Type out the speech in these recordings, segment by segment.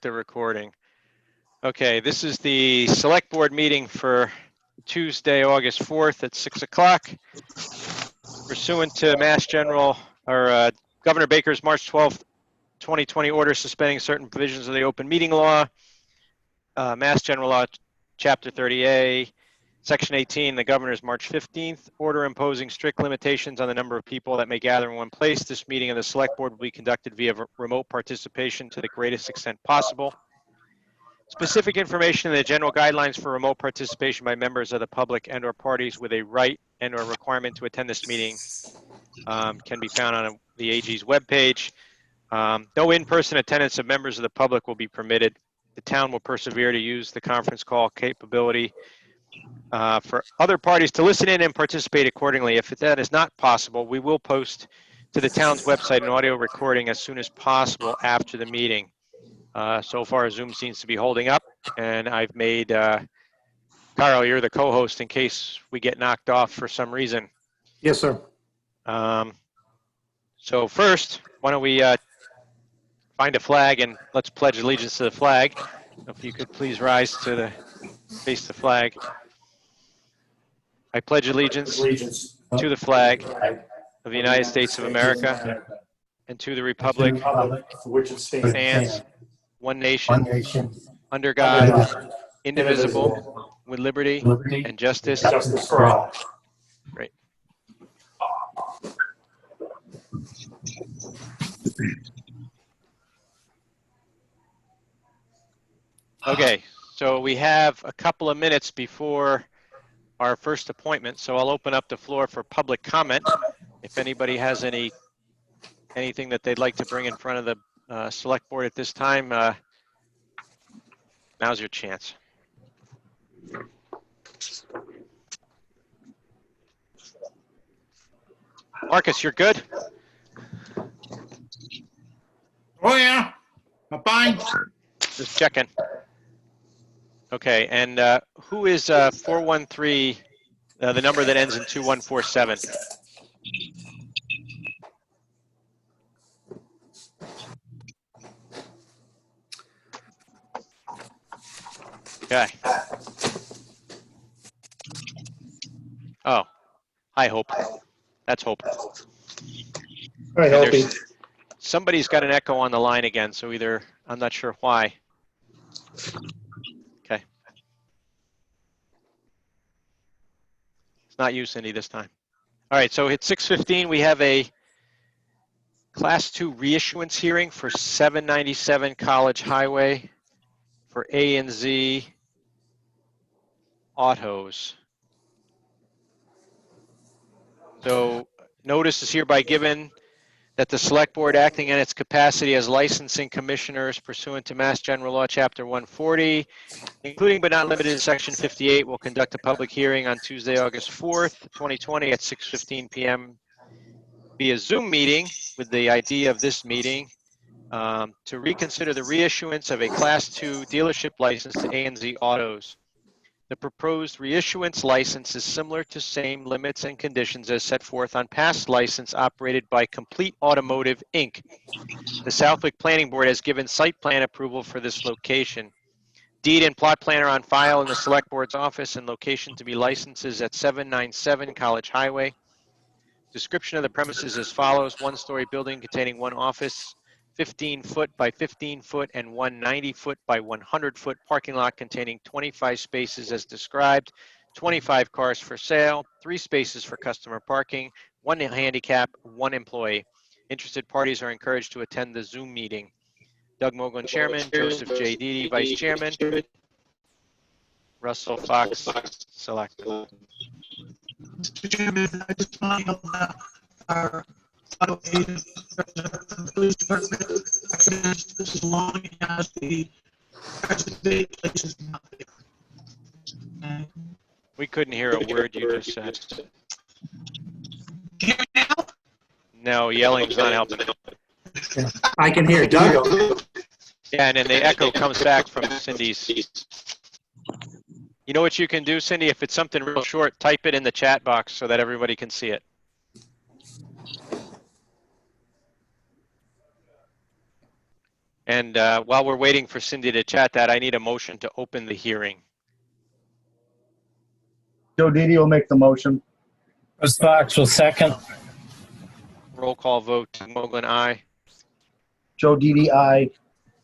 start the recording. Okay, this is the select board meeting for Tuesday, August 4th at 6 o'clock. Pursuant to Mass General or Governor Baker's March 12th, 2020 order suspending certain provisions of the open meeting law, Mass General Law, Chapter 30A, Section 18, the Governor's March 15th order imposing strict limitations on the number of people that may gather in one place. This meeting of the Select Board will be conducted via remote participation to the greatest extent possible. Specific information in the general guidelines for remote participation by members of the public and or parties with a right and or requirement to attend this meeting can be found on the AG's webpage. No in-person attendance of members of the public will be permitted. The town will persevere to use the conference call capability for other parties to listen in and participate accordingly. If that is not possible, we will post to the town's website an audio recording as soon as possible after the meeting. So far, Zoom seems to be holding up, and I've made, Carl, you're the co-host in case we get knocked off for some reason. Yes, sir. So first, why don't we find a flag and let's pledge allegiance to the flag. If you could please rise to face the flag. I pledge allegiance to the flag of the United States of America and to the republic for which it stands, one nation, under God, indivisible, with liberty and justice for all. Great. Okay, so we have a couple of minutes before our first appointment, so I'll open up the floor for public comment. If anybody has anything that they'd like to bring in front of the select board at this time, now's your chance. Marcus, you're good? Oh yeah, I'm fine. Just checking. Okay, and who is 413, the number that ends in 2147? Okay. Oh, hi, Hope. That's Hope. Hi, Hope. Somebody's got an echo on the line again, so either, I'm not sure why. Okay. It's not you, Cindy, this time. All right, so at 6:15, we have a Class 2 reissuance hearing for 797 College Highway for A&Z Autos. So notice is hereby given that the Select Board, acting in its capacity as licensing commissioners pursuant to Mass General Law, Chapter 140, including but not limited to Section 58, will conduct a public hearing on Tuesday, August 4th, 2020 at 6:15 p.m. via Zoom meeting with the idea of this meeting to reconsider the reissuance of a Class 2 dealership license to A&Z Autos. The proposed reissuance license is similar to same limits and conditions as set forth on past license operated by Complete Automotive, Inc. The Southwick Planning Board has given site plan approval for this location. Deed and plot plan are on file in the Select Board's office, and location to be licenses at 797 College Highway. Description of the premises as follows: one-story building containing one office, 15-foot by 15-foot and 190-foot by 100-foot parking lot containing 25 spaces as described, 25 cars for sale, 3 spaces for customer parking, 1 handicap, 1 employee. Interested parties are encouraged to attend the Zoom meeting. Doug Moglen, Chairman, Joseph J. Dede, Vice Chairman, Russell Fox, Select. Mr. Chairman, I just want to know our auto agent from the police department recommends this as long as the date place is not there. Okay. We couldn't hear a word you just said. Can you hear me now? No, yelling's not helping. I can hear Doug. Yeah, and then the echo comes back from Cindy's. You know what you can do, Cindy? If it's something real short, type it in the chat box so that everybody can see it. And while we're waiting for Cindy to chat that, I need a motion to open the hearing. Joe Didi will make the motion. Russ Fox will second. Roll call vote, Moglen, aye. Joe Didi, aye.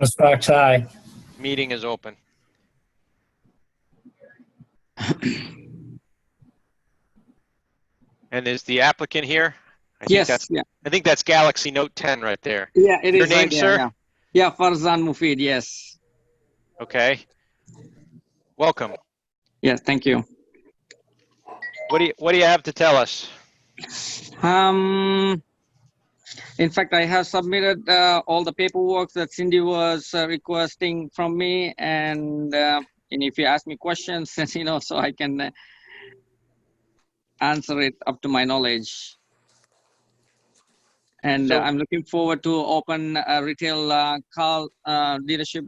Russ Fox, aye. Meeting is open. And is the applicant here? Yes, yeah. I think that's Galaxy Note 10 right there. Yeah, it is. Your name, right there, sir? Yeah, yeah, Farzan Mufid, yes. Okay. Welcome. Yes, thank you. What do you have to tell us? In fact, I have submitted all the paperwork that Cindy was requesting from me, and if you ask me questions, so I can answer it up to my knowledge. And So- I'm looking forward to open a retail car dealership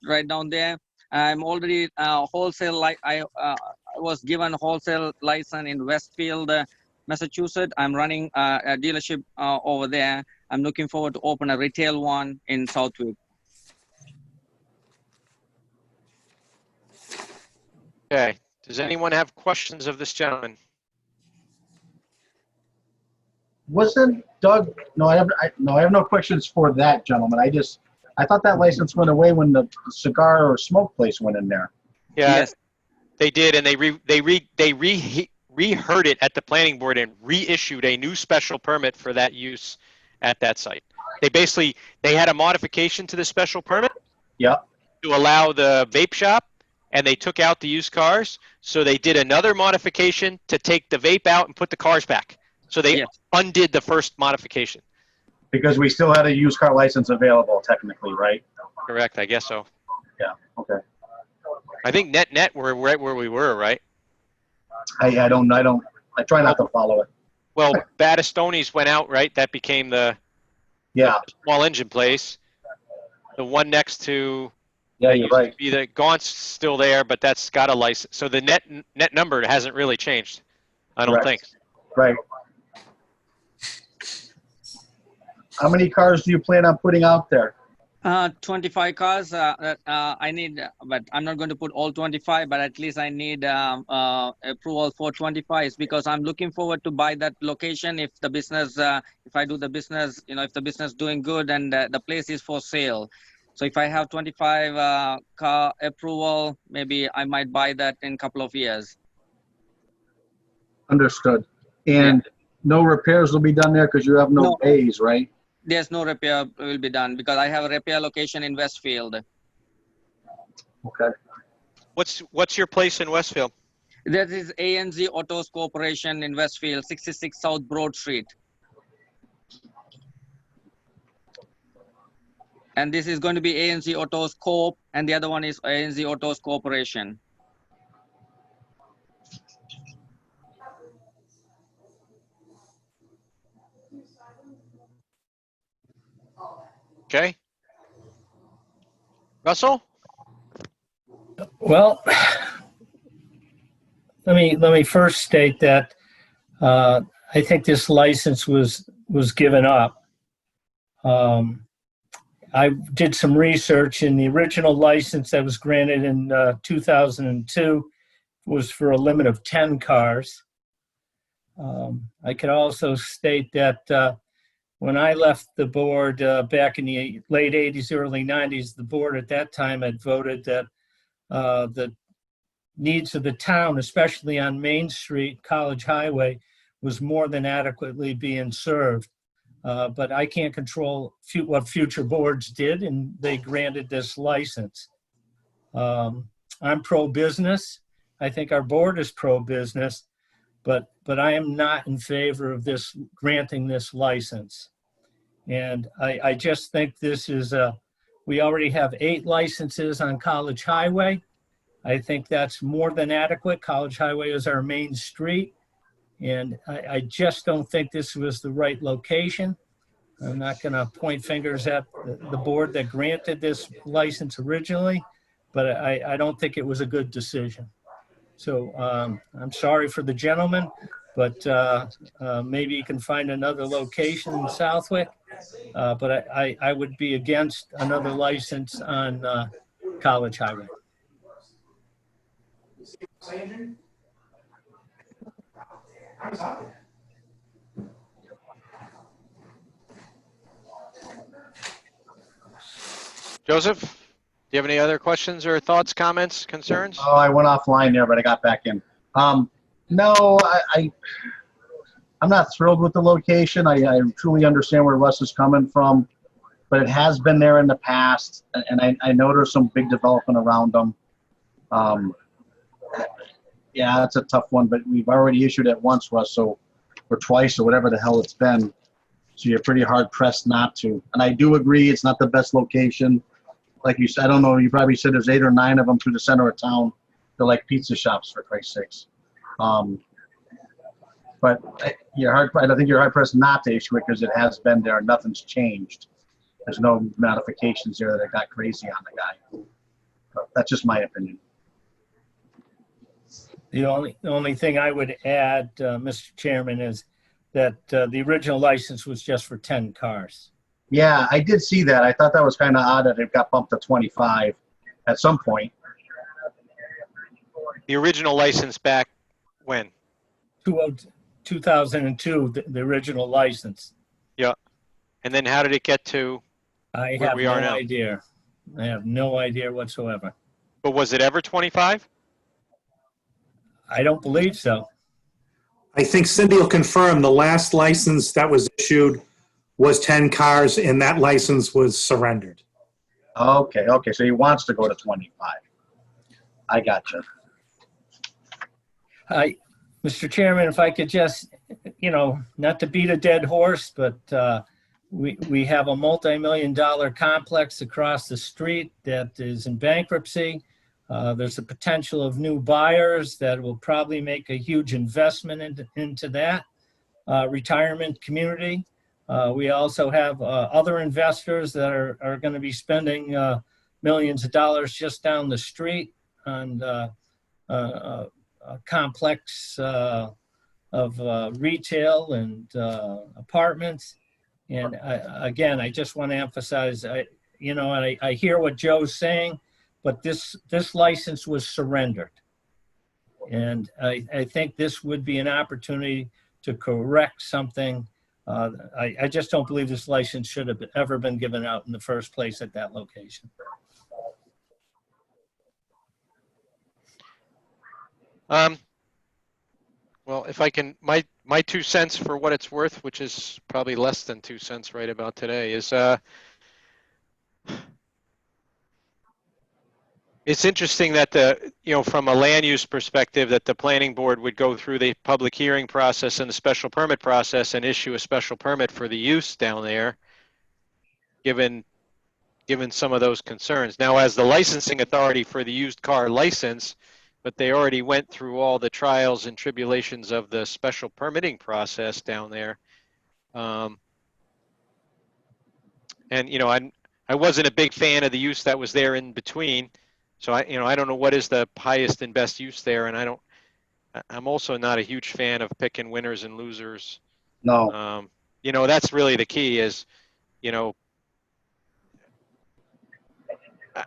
right down there. I'm already wholesale. I was given wholesale license in Westfield, Massachusetts. I'm running a dealership over there. I'm looking forward to open a retail one in Southwick. Okay. Does anyone have questions of this gentleman? Wasn't Doug, no, I have no questions for that gentleman. I thought that license went away when the cigar or smoke place went in there. Yeah, Yes. they did, and they reheard it at the planning board and reissued a new special permit for that use at that site. They had a modification to the special permit. Yep. To allow the vape shop, and they took out the used cars. So they did another modification to take the vape out and put the cars back. So they Yes. undid the first modification. Because we still had a used car license available technically, right? Correct, I guess so. Yeah, okay. I think net we're right where we were, right? I try not to follow it. Well, Battistoni's went out, right? That became the Yeah, small engine place. The one next to yeah, you're right. be the Gaunt's still there, but that's got a license. So the net number hasn't really changed. I don't Correct. think. Right. How many cars do you plan on putting out there? 25 cars that I need, but I'm not going to put all 25, but at least I need approval for 25 because I'm looking forward to buy that location if the business, if I do the business, if the business doing good and the place is for sale. So if I have 25 car approval, maybe I might buy that in a couple of years. Understood. And no repairs will be done there because you have no No. bays, right? There's no repair will be done because I have a repair location in Westfield. Okay. What's your place in Westfield? That is ANZ Autos Corporation in Westfield, 66 South Broad Street. And this is going to be ANZ Autos Corp, and the other one is ANZ Autos Corporation. Okay. Russell? Well, let me first state that I think this license was given up. I did some research, and the original license that was granted in 2002 was for a limit of 10 cars. I could also state that when I left the board back in the late 80s, early 90s, the board at that time had voted that the needs of the town, especially on Main Street, College Highway, was more than adequately being served. But I can't control what future boards did, and they granted this license. I'm pro-business. I think our board is pro-business, but I am not in favor of this granting this license. And I just think this is we already have 8 licenses on College Highway. I think that's more than adequate. College Highway is our main street. And I just don't think this was the right location. I'm not going to point fingers at the board that granted this license originally, but I don't think it was a good decision. So I'm sorry for the gentleman, but maybe you can find another location in Southwick. But I would be against another license on College Highway. Joseph, do you have any other questions or thoughts, comments, concerns? Oh, I went offline there, but I got back in. No, I'm not thrilled with the location. I truly understand where Russ is coming from, but it has been there in the past, and I know there's some big development around them. Yeah, that's a tough one, but we've already issued it once, Russ, or twice, or whatever the hell it's been. So you're pretty hard pressed not to. And I do agree, it's not the best location. Like you said, I don't know, you probably said there's 8 or 9 of them through the center of town. They're like pizza shops, for Christ's sakes. But I don't think you're hard pressed not to issue it because it has been there and nothing's changed. There's no modifications there that got crazy on the guy. But that's just my opinion. The only thing I would add, Mr. Chairman, is that the original license was just for 10 cars. Yeah, I did see that. I thought that was kind of odd that it got bumped to 25 at some point. The original license back when? 2002, the original license. Yeah. And then how did it get to I where have we no are now? idea. I have no idea whatsoever. But was it ever 25? I don't believe so. I think Cindy will confirm the last license that was issued was 10 cars, and that license was surrendered. Okay, so he wants to go to 25. I gotcha. Mr. Chairman, if I could just, not to beat a dead horse, but we have a multi-million-dollar complex across the street that is in bankruptcy. There's a potential of new buyers that will probably make a huge investment into that retirement community. We also have other investors that are going to be spending millions of dollars just down the street on a complex of retail and apartments. And again, I just want to emphasize, I hear what Joe's saying, but this license was surrendered. And I think this would be an opportunity to correct something. I just don't believe this license should have ever been given out in the first place at that location. Well, if I can, my 2 cents for what it's worth, which is probably less than 2 cents right about today, is it's interesting that from a land use perspective, that the planning board would go through the public hearing process and the special permit process and issue a special permit for the use down there, given some of those concerns. Now, as the licensing authority for the used car license, but they already went through all the trials and tribulations of the special permitting process down there. And, I wasn't a big fan of the use that was there in between. So I don't know what is the highest and best use there. And I'm also not a huge fan of picking winners and losers. No. That's really the key is,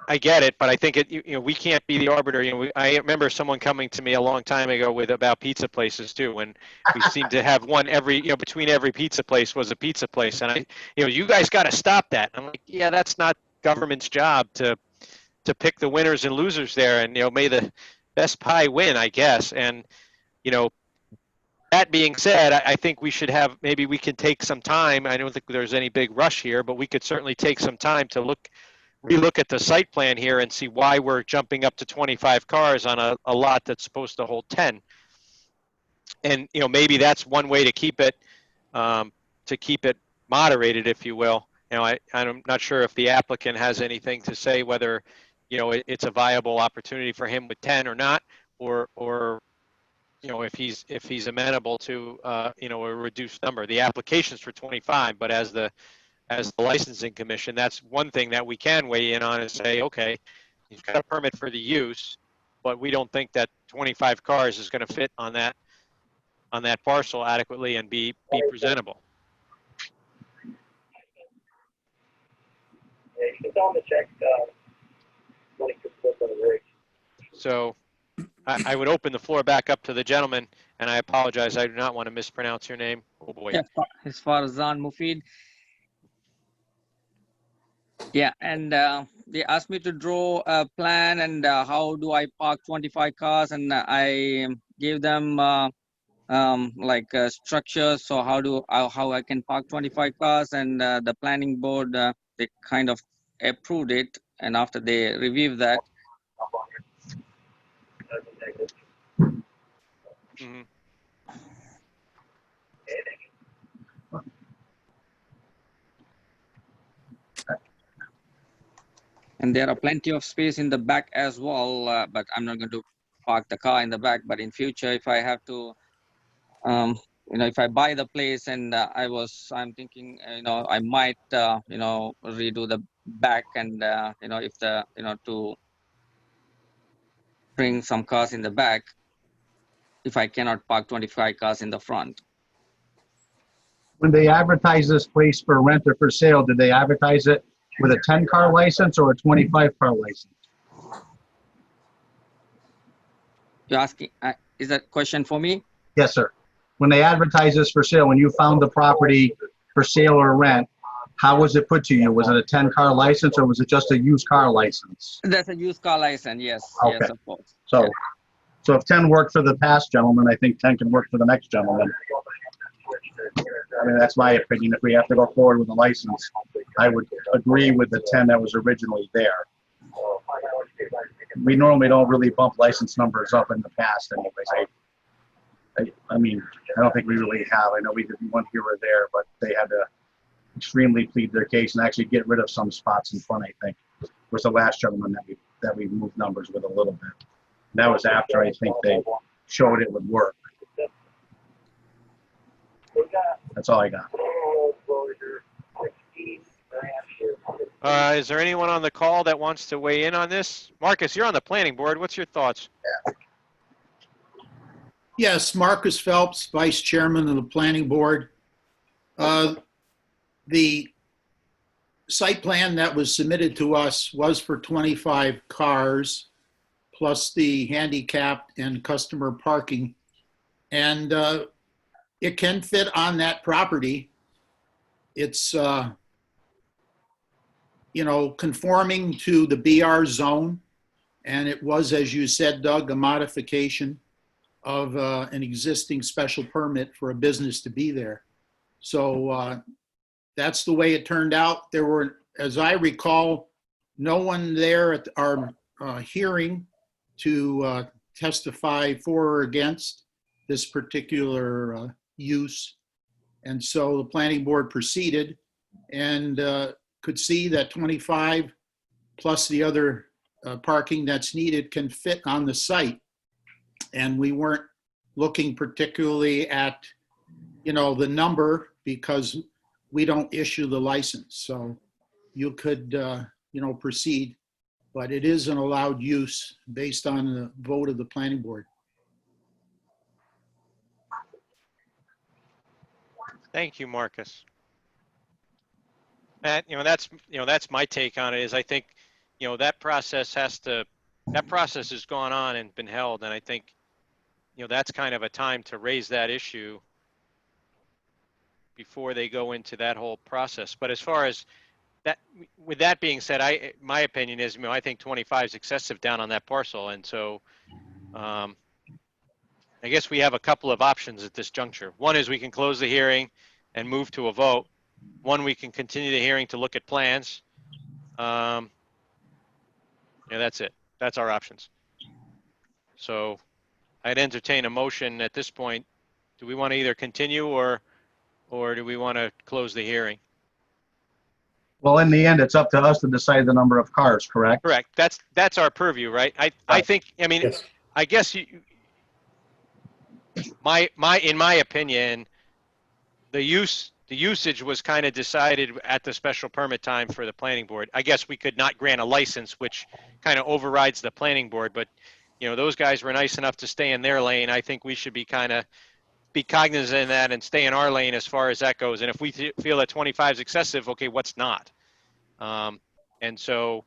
I get it, but I think we can't be the arbiter. I remember someone coming to me a long time ago about pizza places too, when we seemed to have one between every pizza place was a pizza place, and you guys got to stop that. I'm like, yeah, that's not government's job to pick the winners and losers there, and may the best pie win, I guess. And that being said, I think maybe we can take some time. I don't think there's any big rush here, but we could certainly take some time to relook at the site plan here and see why we're jumping up to 25 cars on a lot that's supposed to hold 10. And maybe that's one way to keep it moderated, if you will. I'm not sure if the applicant has anything to say whether it's a viable opportunity for him with 10 or not, or if he's amenable to a reduced number. The application's for 25, but as the licensing commission, that's one thing that we can weigh in on and say, okay, you've got a permit for the use, but we don't think that 25 cars is going to fit on that parcel adequately and be presentable. So I would open the floor back up to the gentleman, and I apologize. I do not want to mispronounce your name. Oh, boy. Yeah, it's Farzan Mufid. Yeah, and they asked me to draw a plan and how do I park 25 cars, and I gave them like structure. So how I can park 25 cars, and the planning board they kind of approved it, and after they reviewed that, Mhm. and there are plenty of space in the back as well. But I'm not going to park the car in the back. But in future, if I have to, if I buy the place, and I'm thinking, I might, redo the back, and if to bring some cars in the back, if I cannot park 25 cars in the front. When they advertise this place for rent or for sale, did they advertise it with a 10-car license or a 25-car license? You're asking, is that question for me? Yes, sir. When they advertise this for sale, when you found the property for sale or rent, how was it put to you? Was it a 10-car license or was it just a used car license? That's a used car license, yes. Okay. Yes, of course. So, so if 10 worked for the past gentleman, I think 10 can work for the next gentleman. I mean, that's my opinion. If we have to go forward with a license, I would agree with the 10 that was originally there. We normally don't really bump license numbers up in the past anyways. I mean, I don't think we really have. I know we did one here or there, but they had to extremely plead their case and actually get rid of some spots in front, I think. Was the last gentleman that we moved numbers with a little bit. And that was after I think they showed it would work. That's all I got. Is there anyone on the call that wants to weigh in on this? Marcus, you're on the planning board. What's your thoughts? Yes, Marcus Phelps, Vice Chairman of the Planning Board. The site plan that was submitted to us was for 25 cars, plus the handicapped and customer parking. And it can fit on that property. It's, conforming to the BR zone. And it was, as you said, Doug, a modification of an existing special permit for a business to be there. So that's the way it turned out. There were, as I recall, no one there at our hearing to testify for or against this particular use. And so the planning board proceeded and could see that 25 plus the other parking that's needed can fit on the site. And we weren't looking particularly at, the number because we don't issue the license. So you could, proceed, but it is an allowed use based on the vote of the planning board. Thank you, Marcus. Matt, that's my take on it is I think, that process has gone on and been held. And I think, that's kind of a time to raise that issue before they go into that whole process. But as far as that, with that being said, my opinion is, I think 25 is excessive down on that parcel. And so, I guess we have a couple of options at this juncture. One is we can close the hearing and move to a vote. One, we can continue the hearing to look at plans. That's it. That's our options. So I'd entertain a motion at this point. Do we want to either continue or do we want to close the hearing? Well, in the end, it's up to us to decide the number of cars, correct? Correct. That's our purview, right? I think, Yes. I guess in my opinion, the usage was kind of decided at the special permit time for the planning board. I guess we could not grant a license, which kind of overrides the planning board, but those guys were nice enough to stay in their lane. I think we should be cognizant of that and stay in our lane as far as that goes. And if we feel that 25 is excessive, okay, what's not? And so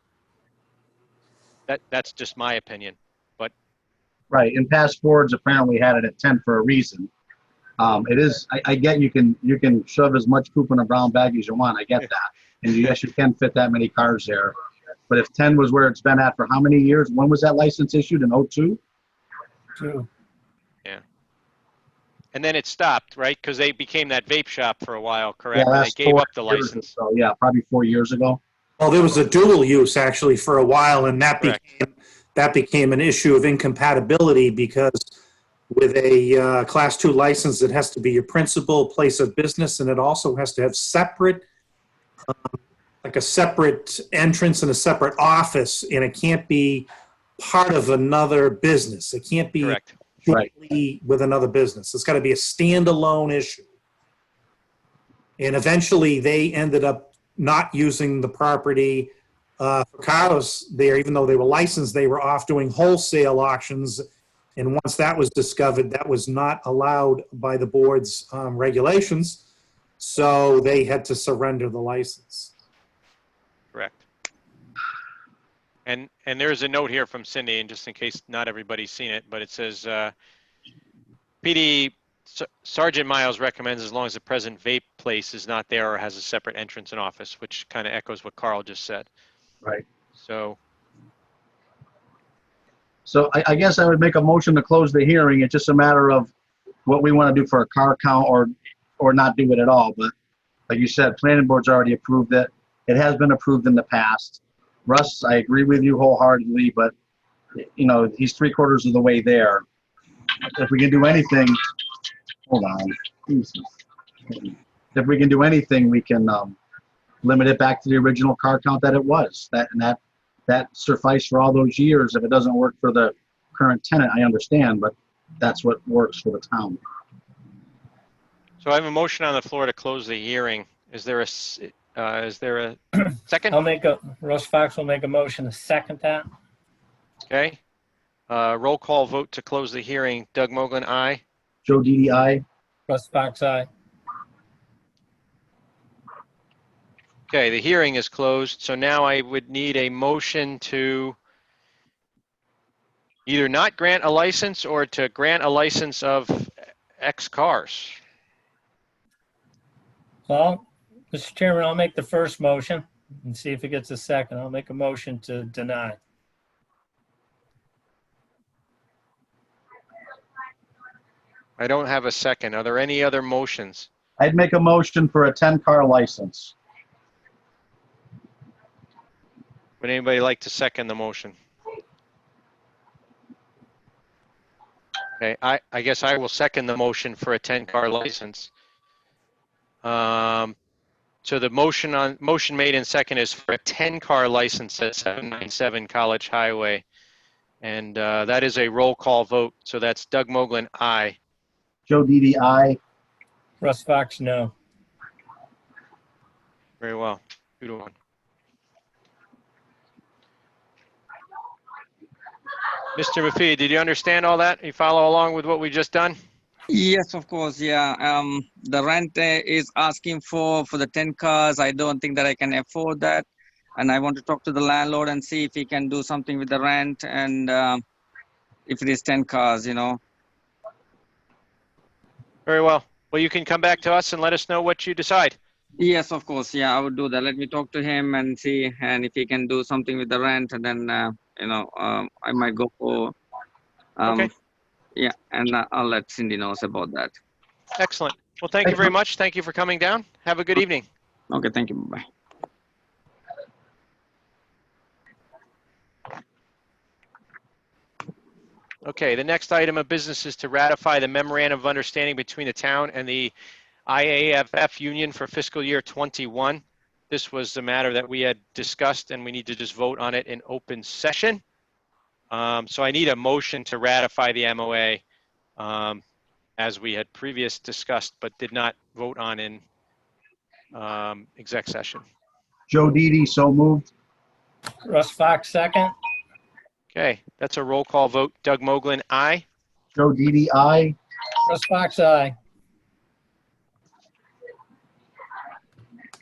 that's just my opinion. Right, and past boards apparently had it at 10 for a reason. It is, I get you can shove as much poop in a brown bag as you want, I get that. And yes, you can fit that many cars there. But if 10 was where it's been at for how many years? When was that license issued, in '02? True. And then it stopped, right? Because they became that vape shop for a while, Yeah, correct? And they last gave 4 up the years or license. so. Yeah, probably 4 years ago. Well, there was a dual use actually for a while, and Correct. that became an issue of incompatibility because with a Class 2 license, it has to be your principal place of business, and it also has to have separate, like a separate entrance and a separate office, and it can't be part of another business. It can't be Correct. jointly with another business. It's got to be a standalone issue. And eventually, they ended up not using the property for cars there, even though they were licensed. They were off doing wholesale auctions. And once that was discovered, that was not allowed by the board's regulations. So they had to surrender the license. Correct. And there's a note here from Cindy, and just in case not everybody's seen it, but it says, PD Sergeant Miles recommends as long as the present vape place is not there or has a separate entrance and office, which kind of echoes what Carl just said. Right. So, So I guess I would make a motion to close the hearing. It's just a matter of what we want to do for a car count or not do it at all. But like you said, planning board's already approved it. It has been approved in the past. Russ, I agree with you wholeheartedly, but you know, he's 3/4 of the way there. If we can do anything, hold on. Jesus. If we can do anything, we can limit it back to the original car count that it was. That sufficed for all those years. If it doesn't work for the current tenant, I understand, but that's what works for the town. so I have a motion on the floor to close the hearing. Is there a second? Russ Fox will make a motion to second that. Okay. Roll call vote to close the hearing. Doug Moglen, aye. Joe DDI. Russ Fox, aye. Okay, the hearing is closed. So now I would need a motion to either not grant a license or to grant a license of X cars. Well, Mr. Chairman, I'll make the first motion and see if it gets a second. I'll make a motion to deny. I don't have a second. Are there any other motions? I'd make a motion for a 10-car license. Would anybody like to second the motion? Okay, I guess I will second the motion for a 10-car license. So the motion made and second is for a 10-car license at 797 College Highway. And that is a roll call vote. So that's Doug Moglen, aye. Joe DDI. Russ Fox, no. Very well. 2-1. Mr. Maffei, did you understand all that? You follow along with what we just done? Yes, of course. Yeah. The rent is asking for the 10 cars. I don't think that I can afford that. And I want to talk to the landlord and see if he can do something with the rent and if it is 10 cars, you know. Very well. Well, you can come back to us and let us know what you decide. Yes, of course. Yeah, I would do that. Let me talk to him and see, and if he can do something with the rent, and then I might go for. Okay. Yeah, and I'll let Cindy knows about that. Excellent. Well, thank you very much. Thank you for coming down. Have a good evening. Okay, thank you. Bye. Okay, the next item of business is to ratify the memorandum of understanding between the town and the IAFF union for fiscal year 21. This was the matter that we had discussed, and we need to just vote on it in open session. So I need a motion to ratify the MOA as we had previous discussed, but did not vote on in exec session. Joe DD, so moved. Russ Fox, second. Okay, that's a roll call vote. Doug Moglen, aye. Joe DDI. Russ Fox, aye.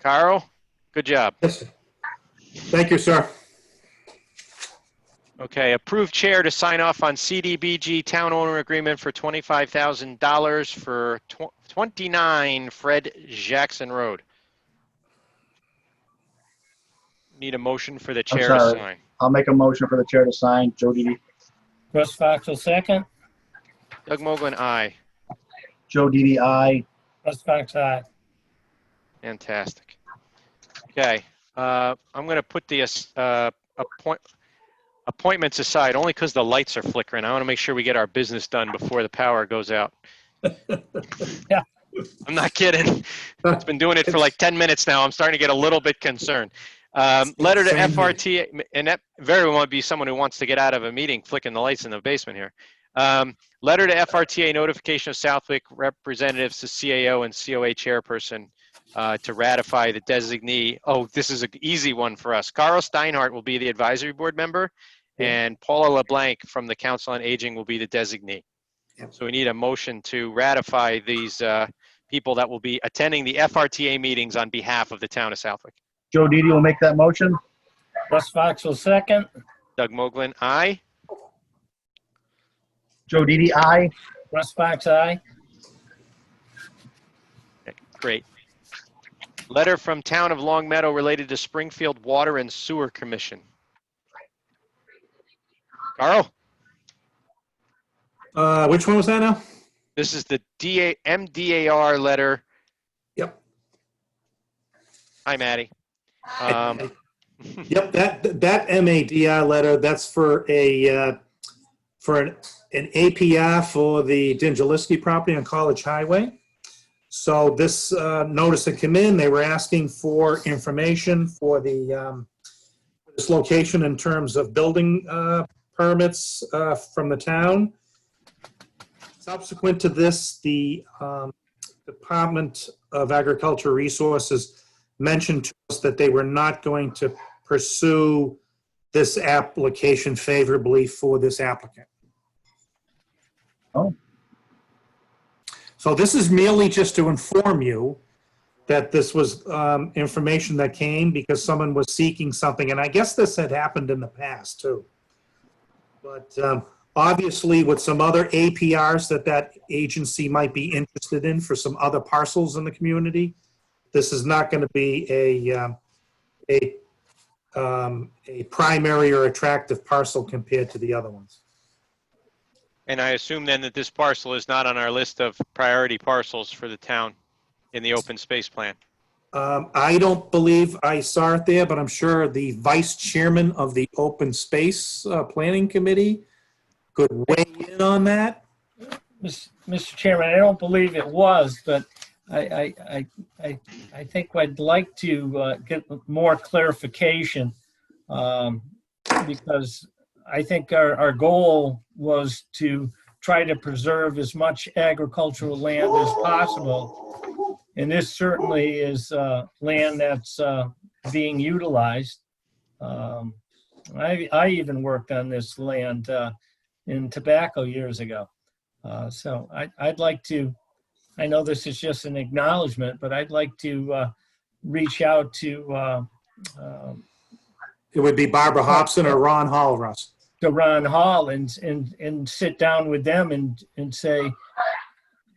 Carl, good job. Yes, sir. Thank you, sir. Okay, approved chair to sign off on CDBG town owner agreement for $25,000 for 29 Fred Jackson Road. Need a motion for the chair to sorry. sign. I'll make a motion for the chair to sign. Joe Didi. Russ Fox will second. Doug Mogul, aye. Joe Didi, aye. Russ Fox, aye. Fantastic. Okay, I'm going to put the appointments aside only because the lights are flickering. I want to make sure we get our business done before the power goes out. Yeah. I'm not kidding. It's been doing it for like 10 minutes now. I'm starting to get a little bit concerned. Letter to Same here. FRTA, and that very well might be someone who wants to get out of a meeting flicking the lights in the basement here. Letter to FRTA notification of Southwick representatives to CAO and COA chairperson to ratify the designee. Oh, this is an easy one for us. Carl Steinhardt will be the advisory board member, and Paula LeBlanc from the Council on Aging will be the designee. Yep. So we need a motion to ratify these people that will be attending the FRTA meetings on behalf of the town of Southwick. Joe Didi will make that motion. Russ Fox will second. Doug Mogul, aye. Joe Didi, aye. Russ Fox, aye. Okay, great. Letter from Town of Long Meadow related to Springfield Water and Sewer Commission. Carl? Which one was that now? This is the MDAR letter. Yep. Hi, Maddie. Yep, that MADR letter, that's for an APR for the Dingelisky property on College Highway. So this notice had come in, they were asking for information for this location in terms of building permits from the town. Subsequent to this, the Department of Agricultural Resources mentioned to us that they were not going to pursue this application favorably for this applicant. Oh. So this is merely just to inform you that this was information that came because someone was seeking something, and I guess this had happened in the past too. But obviously with some other APRs that agency might be interested in for some other parcels in the community, this is not going to be a primary or attractive parcel compared to the other ones. And I assume then that this parcel is not on our list of priority parcels for the town in the open space plan. I don't believe I saw it there, but I'm sure the vice chairman of the open space planning committee could weigh in on that. Mr. Chairman, I don't believe it was, but I think I'd like to get more clarification because I think our goal was to try to preserve as much agricultural land as possible. And this certainly is land that's being utilized. I even worked on this land in tobacco years ago. So I'd like to, I know this is just an acknowledgement, but I'd like to reach out to It would be Barbara Hobson or Ron Hall, Russ. Ron Hall and sit down with them and say,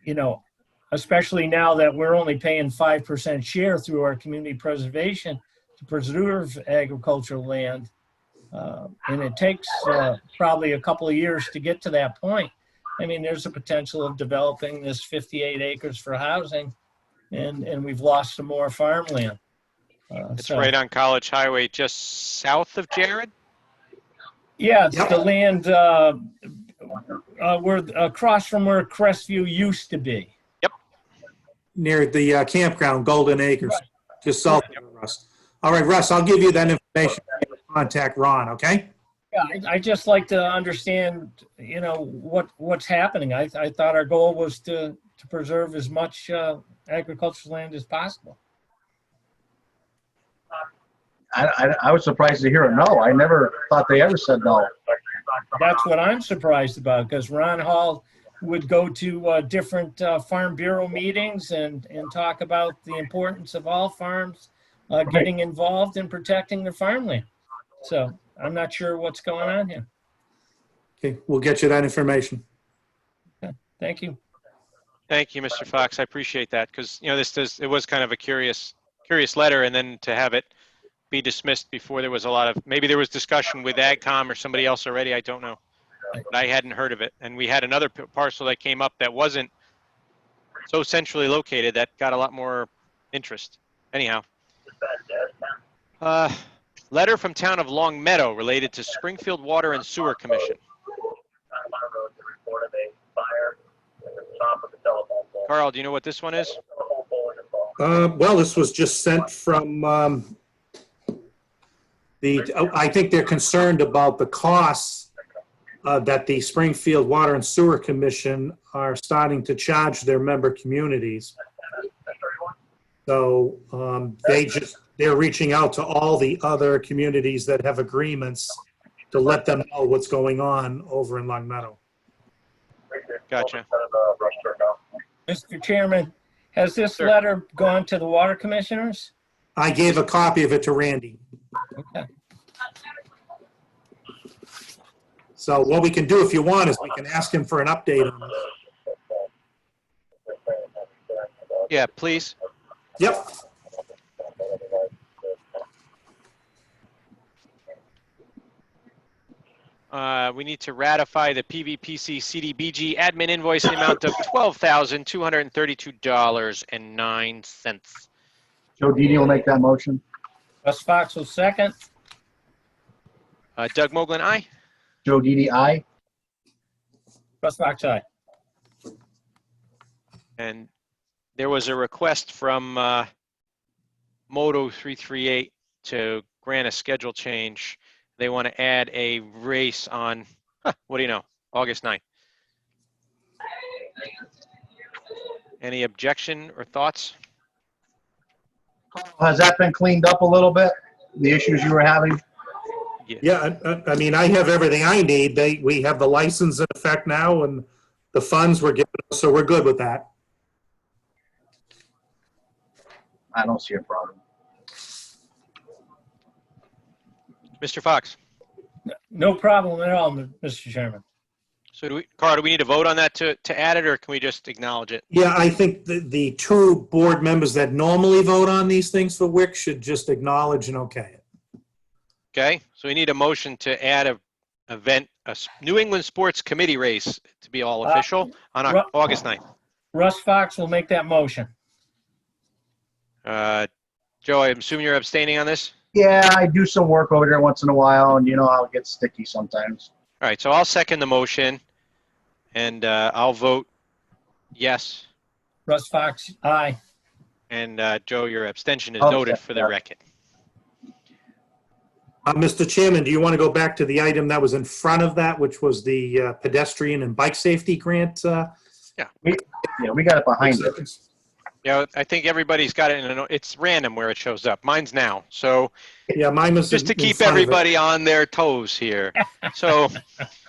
you know, especially now that we're only paying 5% share through our community preservation to preserve agricultural land. And it takes probably a couple of years to get to that point. I mean, there's a potential of developing this 58 acres for housing, and we've lost some more farmland. It's right on College Highway, just south of Jared. Yeah, it's Yep. the land we're across from where Crestview used to be. Near the campground, Golden Acres, just south of Russ. All right, Russ, I'll give you that information. Contact Ron, okay? Yeah, I just like to understand, you know, what's happening. I thought our goal was to preserve as much agricultural land as possible. I was surprised to hear a no. I never thought they ever said no. That's what I'm surprised about, because Ron Hall would go to different Farm Bureau meetings and talk about the importance of all farms getting involved in protecting their farmland. So I'm not sure what's going on here. Okay, we'll get you that information. Thank you. Thank you, Mr. Fox. I appreciate that because, it was kind of a curious letter, and then to have it be dismissed before there was a lot of, maybe there was discussion with AgCom or somebody else already, I don't know. But I hadn't heard of it. And we had another parcel that came up that wasn't so centrally located that got a lot more interest. Anyhow. Letter from Town of Long Meadow related to Springfield Water and Sewer Commission. Carl, do you know what this one is? Well, this was just sent from I think they're concerned about the costs that the Springfield Water and Sewer Commission are starting to charge their member communities. So they're reaching out to all the other communities that have agreements to let them know what's going on over in Long Meadow. Gotcha. Mr. Chairman, has this Sure. letter gone to the water commissioners? I gave a copy of it to Randy. Okay. So what we can do if you want is we can ask him for an update on this. Yeah, please. Yep. We need to ratify the PVPC CDBG admin invoice in the amount of $12,232.09. Joe Didi will make that motion. Russ Fox will second. Doug Moglen, aye. Joe Didi, aye. Russ Fox, aye. And there was a request from Moto 338 to grant a schedule change. They want to add a race on, what do you know, August 9th. Any objection or thoughts? Has that been cleaned up a little bit? The issues you were having? Yeah, I mean, I have everything I need. We have the license in effect now and the funds were given, so we're good with that. I don't see a problem. Mr. Fox? No problem at all, Mr. Chairman. So Carl, do we need to vote on that to add it, or can we just acknowledge it? Yeah, I think the two board members that normally vote on these things for WIC should just acknowledge and okay it. Okay, so we need a motion to add a New England Sports Committee race to be all official on August 9th. Russ Fox will make that motion. Joe, I'm assuming you're abstaining on this? Yeah, I do some work over there once in a while, and you know how it gets sticky sometimes. All right, so I'll second the motion, and I'll vote yes. Russ Fox, aye. And Joe, your abstention is Oh, noted yeah, for the yeah. record. Mr. Chairman, do you want to go back to the item that was in front of that, which was the pedestrian and bike safety grant? Yeah, we got it behind it. Yeah, I think everybody's got it it's random where it shows up. Mine's now. So Yeah, mine was just to in keep front of it. everybody on their toes here. So,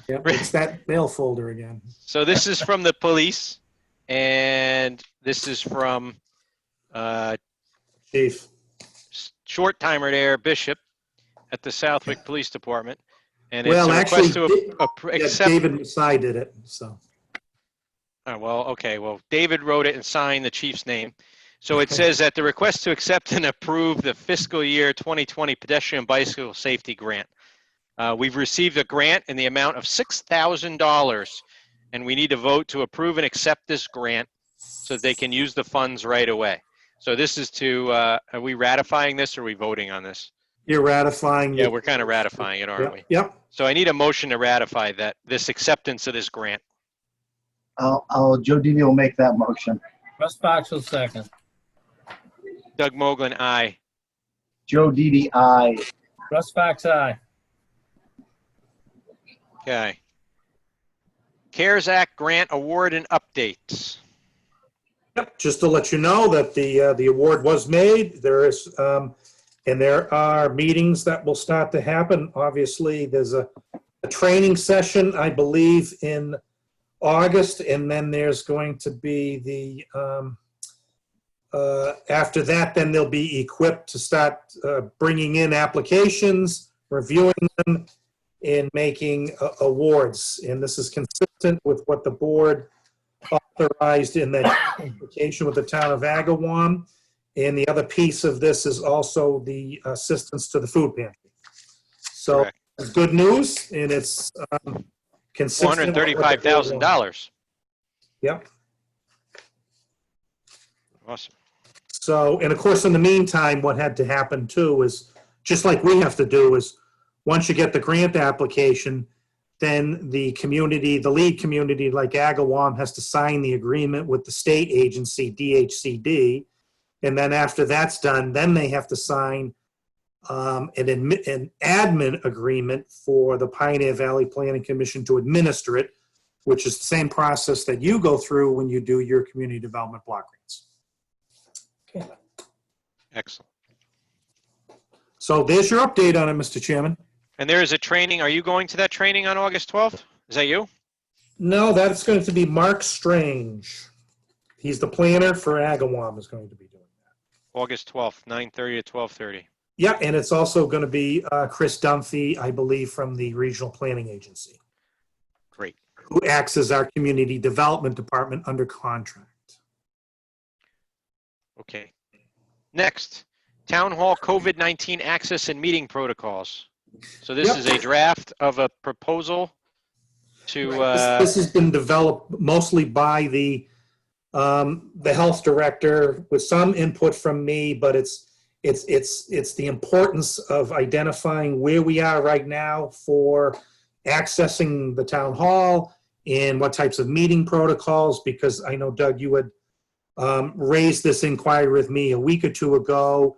Yeah, it's that mail folder again. so this is from the police, and this is from Chief. short timer there, Bishop, at the Southwick Police Department. And it's Well, a actually, request to Yeah, accept. David Masai did it, so. Oh, well, okay. Well, David wrote it and signed the chief's name. So it says that the request to accept and approve the fiscal year 2020 pedestrian bicycle safety grant. We've received a grant in the amount of $6,000, and we need to vote to approve and accept this grant so that they can use the funds right away. So this is to, are we ratifying this or are we voting on this? You're ratifying. Yeah, we're kind of ratifying it, aren't we? Yep. So I need a motion to ratify this acceptance of this grant. Joe Didi will make that motion. Russ Fox will second. Doug Moglen, aye. Joe Didi, aye. Russ Fox, aye. Okay. CARES Act grant award and updates. Yep, just to let you know that the award was made. There is, and there are meetings that will start to happen. Obviously, there's a training session, I believe, in August, and then there's going to be the After that, then they'll be equipped to start bringing in applications, reviewing them, and making awards. And this is consistent with what the board authorized in that application with the town of Agawam. And the other piece of this is also the assistance to the food pantry. So Correct. it's good news, and it's consistent. with what the board wanted. $435,000. Yep. Awesome. So, and of course, in the meantime, what had to happen too is, just like we have to do, is once you get the grant application, then the community, the lead community like Agawam has to sign the agreement with the state agency, DHCD. And then after that's done, then they have to sign an admin agreement for the Pioneer Valley Planning Commission to administer it, which is the same process that you go through when you do your community development block grants. Excellent. So there's your update on it, Mr. Chairman. And there is a training. Are you going to that training on August 12th? Is that you? No, that's going to be Mark Strange. He's the planner for Agawam is going to be doing that. August 12th, 9:30 to 12:30. Yeah, and it's also going to be Chris Dunphy, I believe, from the Regional Planning Agency, Great. who acts as our community development department under contract. Okay. Next, Town Hall COVID-19 access and meeting protocols. So this Yep. is a draft of a proposal to, This has been developed mostly by the health director with some input from me, but it's the importance of identifying where we are right now for accessing the town hall and what types of meeting protocols, because I know, Doug, you had raised this inquiry with me a week or two ago,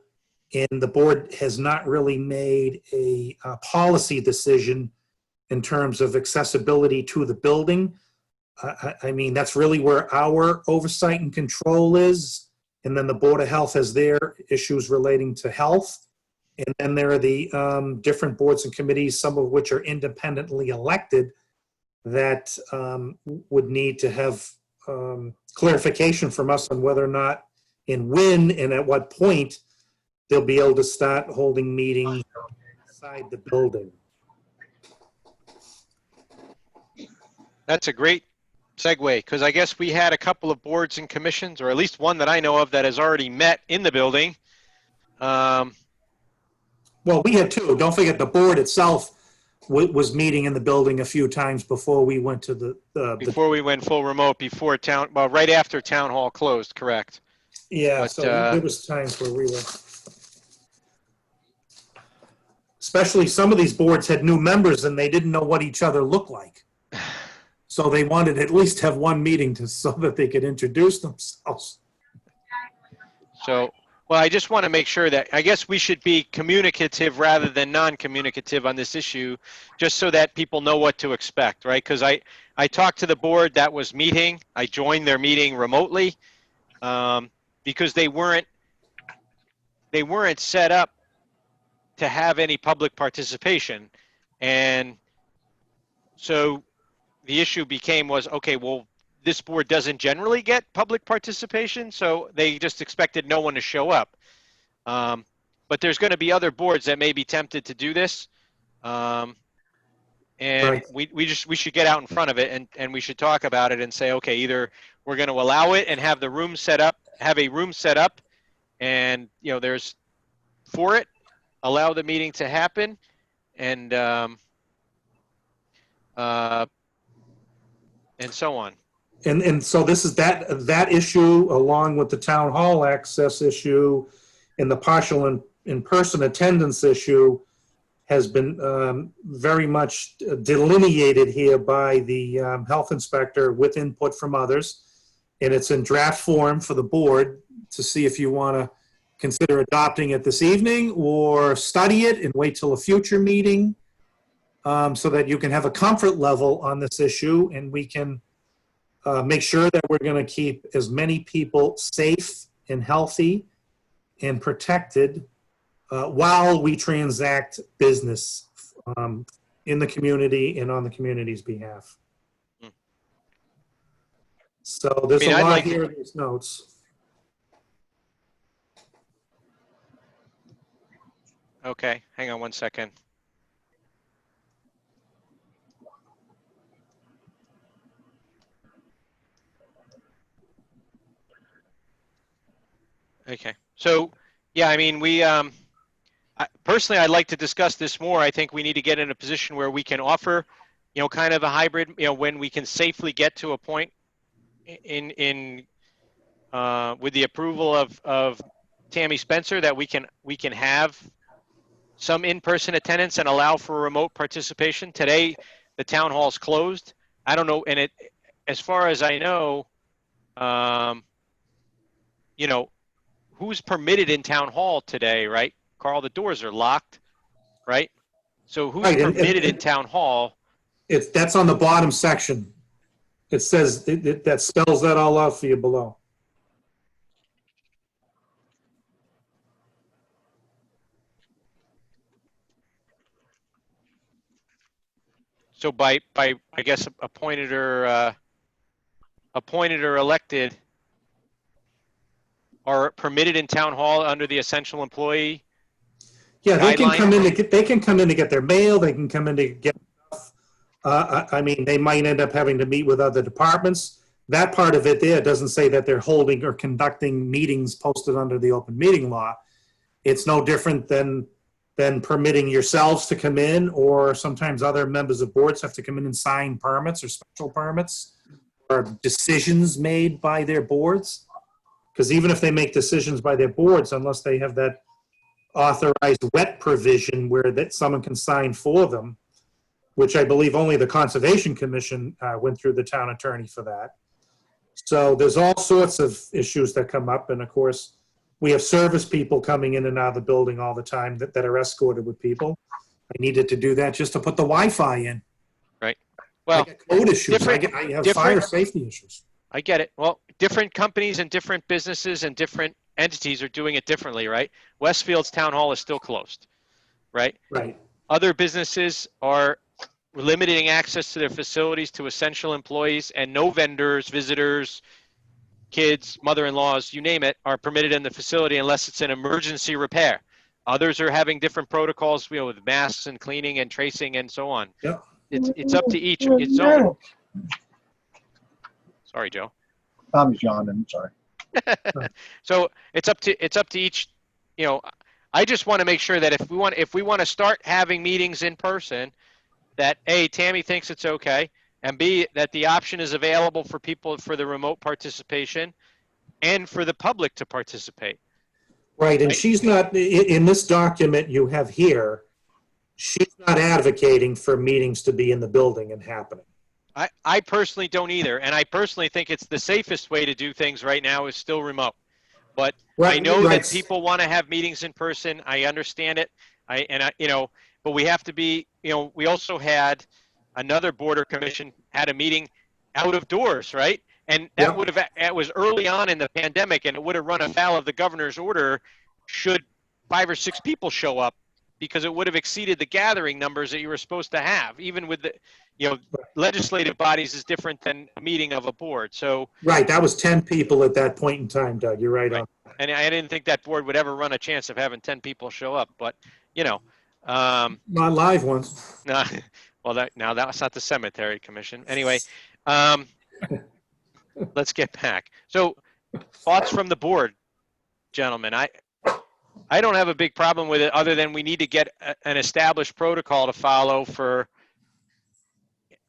and the board has not really made a policy decision in terms of accessibility to the building. I mean, that's really where our oversight and control is. And then the Board of Health has their issues relating to health. And then there are the different boards and committees, some of which are independently elected, that would need to have clarification from us on whether or not and when and at what point they'll be able to start holding meetings inside the building. that's a great segue, because I guess we had a couple of boards and commissions, or at least one that I know of that has already met in the building. Well, we had two. Don't forget, the board itself was meeting in the building a few times before we went to the Before we went full remote, well, right after town hall closed, correct? yeah, but, so there was times where we were. Especially some of these boards had new members and they didn't know what each other looked like. So they wanted to at least have one meeting so that they could introduce themselves. So, well, I just want to make sure that, I guess we should be communicative rather than non-communicative on this issue, just so that people know what to expect, right? Because I talked to the board that was meeting. I joined their meeting remotely because they weren't set up to have any public participation. And so the issue was, okay, well, this board doesn't generally get public participation, so they just expected no one to show up. But there's going to be other boards that may be tempted to do this. And Right. we should get out in front of it, and we should talk about it and say, okay, either we're going to allow it and have the room set up, and, you know, there's for it, allow the meeting to happen, and so on. And so this is that issue, along with the town hall access issue and the partial in-person attendance issue, has been very much delineated here by the health inspector with input from others. And it's in draft form for the board to see if you want to consider adopting it this evening or study it and wait till a future meeting so that you can have a comfort level on this issue, and we can make sure that we're going to keep as many people safe and healthy and protected while we transact business in the community and on the community's behalf. So there's I mean, a I'd lot like- here in these notes. Okay, hang on one second. Okay, so, yeah, I mean, personally, I'd like to discuss this more. I think we need to get in a position where we can offer, kind of a hybrid, when we can safely get to a point with the approval of Tammy Spencer, that we can have some in-person attendance and allow for remote participation. Today, the town hall's closed. I don't know, and as far as I know, who's permitted in town hall today, right? Carl, the doors are locked, right? So who's Right, and- permitted in town hall? That's on the bottom section. It says, that spells that all out for you below. So by I guess appointed or elected are permitted in town hall under the essential employee. Yeah, they can Guideline? come in to get their mail, they can come in to get stuff. I mean, they might end up having to meet with other departments. That part of it there doesn't say that they're holding or conducting meetings posted under the open meeting law. It's no different than permitting yourselves to come in, or sometimes other members of boards have to come in and sign permits or special permits or decisions made by their boards. Because even if they make decisions by their boards, unless they have that authorized wet provision where that someone can sign for them, which I believe only the Conservation Commission went through the town attorney for that. So there's all sorts of issues that come up. And of course, we have service people coming in and out of the building all the time that are escorted with people. I needed to do that just to put the Wi-Fi in. Right. I Well, get code issues. I have fire different- safety issues. I get it. Well, different companies and different businesses and different entities are doing it differently, right? Westfield's town hall is still closed, right? Right. Other businesses are limiting access to their facilities to essential employees, and no vendors, visitors, kids, mother-in-laws, you name it, are permitted in the facility unless it's an emergency repair. Others are having different protocols, with masks and cleaning and tracing and so on. Yep. It's up to each its own. Sorry, Joe. Tommy's yawning, sorry. So it's up to each, I just want to make sure that if we want to start having meetings in person, that A, Tammy thinks it's okay, and B, that the option is available for people for the remote participation and for the public to participate. Right, and Right. she's not, in this document you have here, she's not advocating for meetings to be in the building and happening. I personally don't either, and I personally think it's the safest way to do things right now is still remote. But I know that people want to have meetings in person. I understand it. But we have to be, we also had another border commission had a meeting out of doors, right? And that Yep. it was early on in the pandemic, and it would have run afoul of the governor's order should 5 or 6 people show up, because it would have exceeded the gathering numbers that you were supposed to have. Even with the, legislative bodies is different than a meeting of a board. So, Right, that was 10 people at that point in time, Doug, you're right on. and I didn't think that board would ever run a chance of having 10 people show up, but, um, Not live ones. no, well, that's not the cemetery commission. Anyway, let's get back. So, thoughts from the board, gentlemen. I don't have a big problem with it, other than we need to get an established protocol to follow for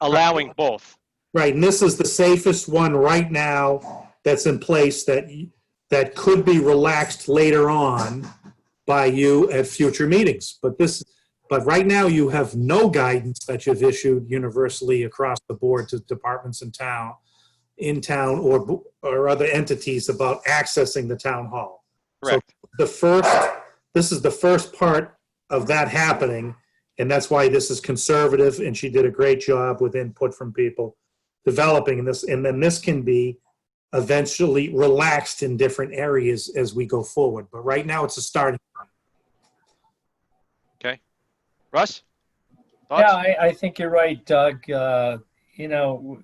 allowing both. Right, and this is the safest one right now that's in place that could be relaxed later on by you at future meetings. But right now you have no guidance that you've issued universally across the board to departments in town or other entities about accessing the town hall. Correct. So this is the first part of that happening, and that's why this is conservative, and she did a great job with input from people developing this, and then this can be eventually relaxed in different areas as we go forward. But right now it's a starting point. Okay. Russ? Thoughts? Yeah, I think you're right, Doug.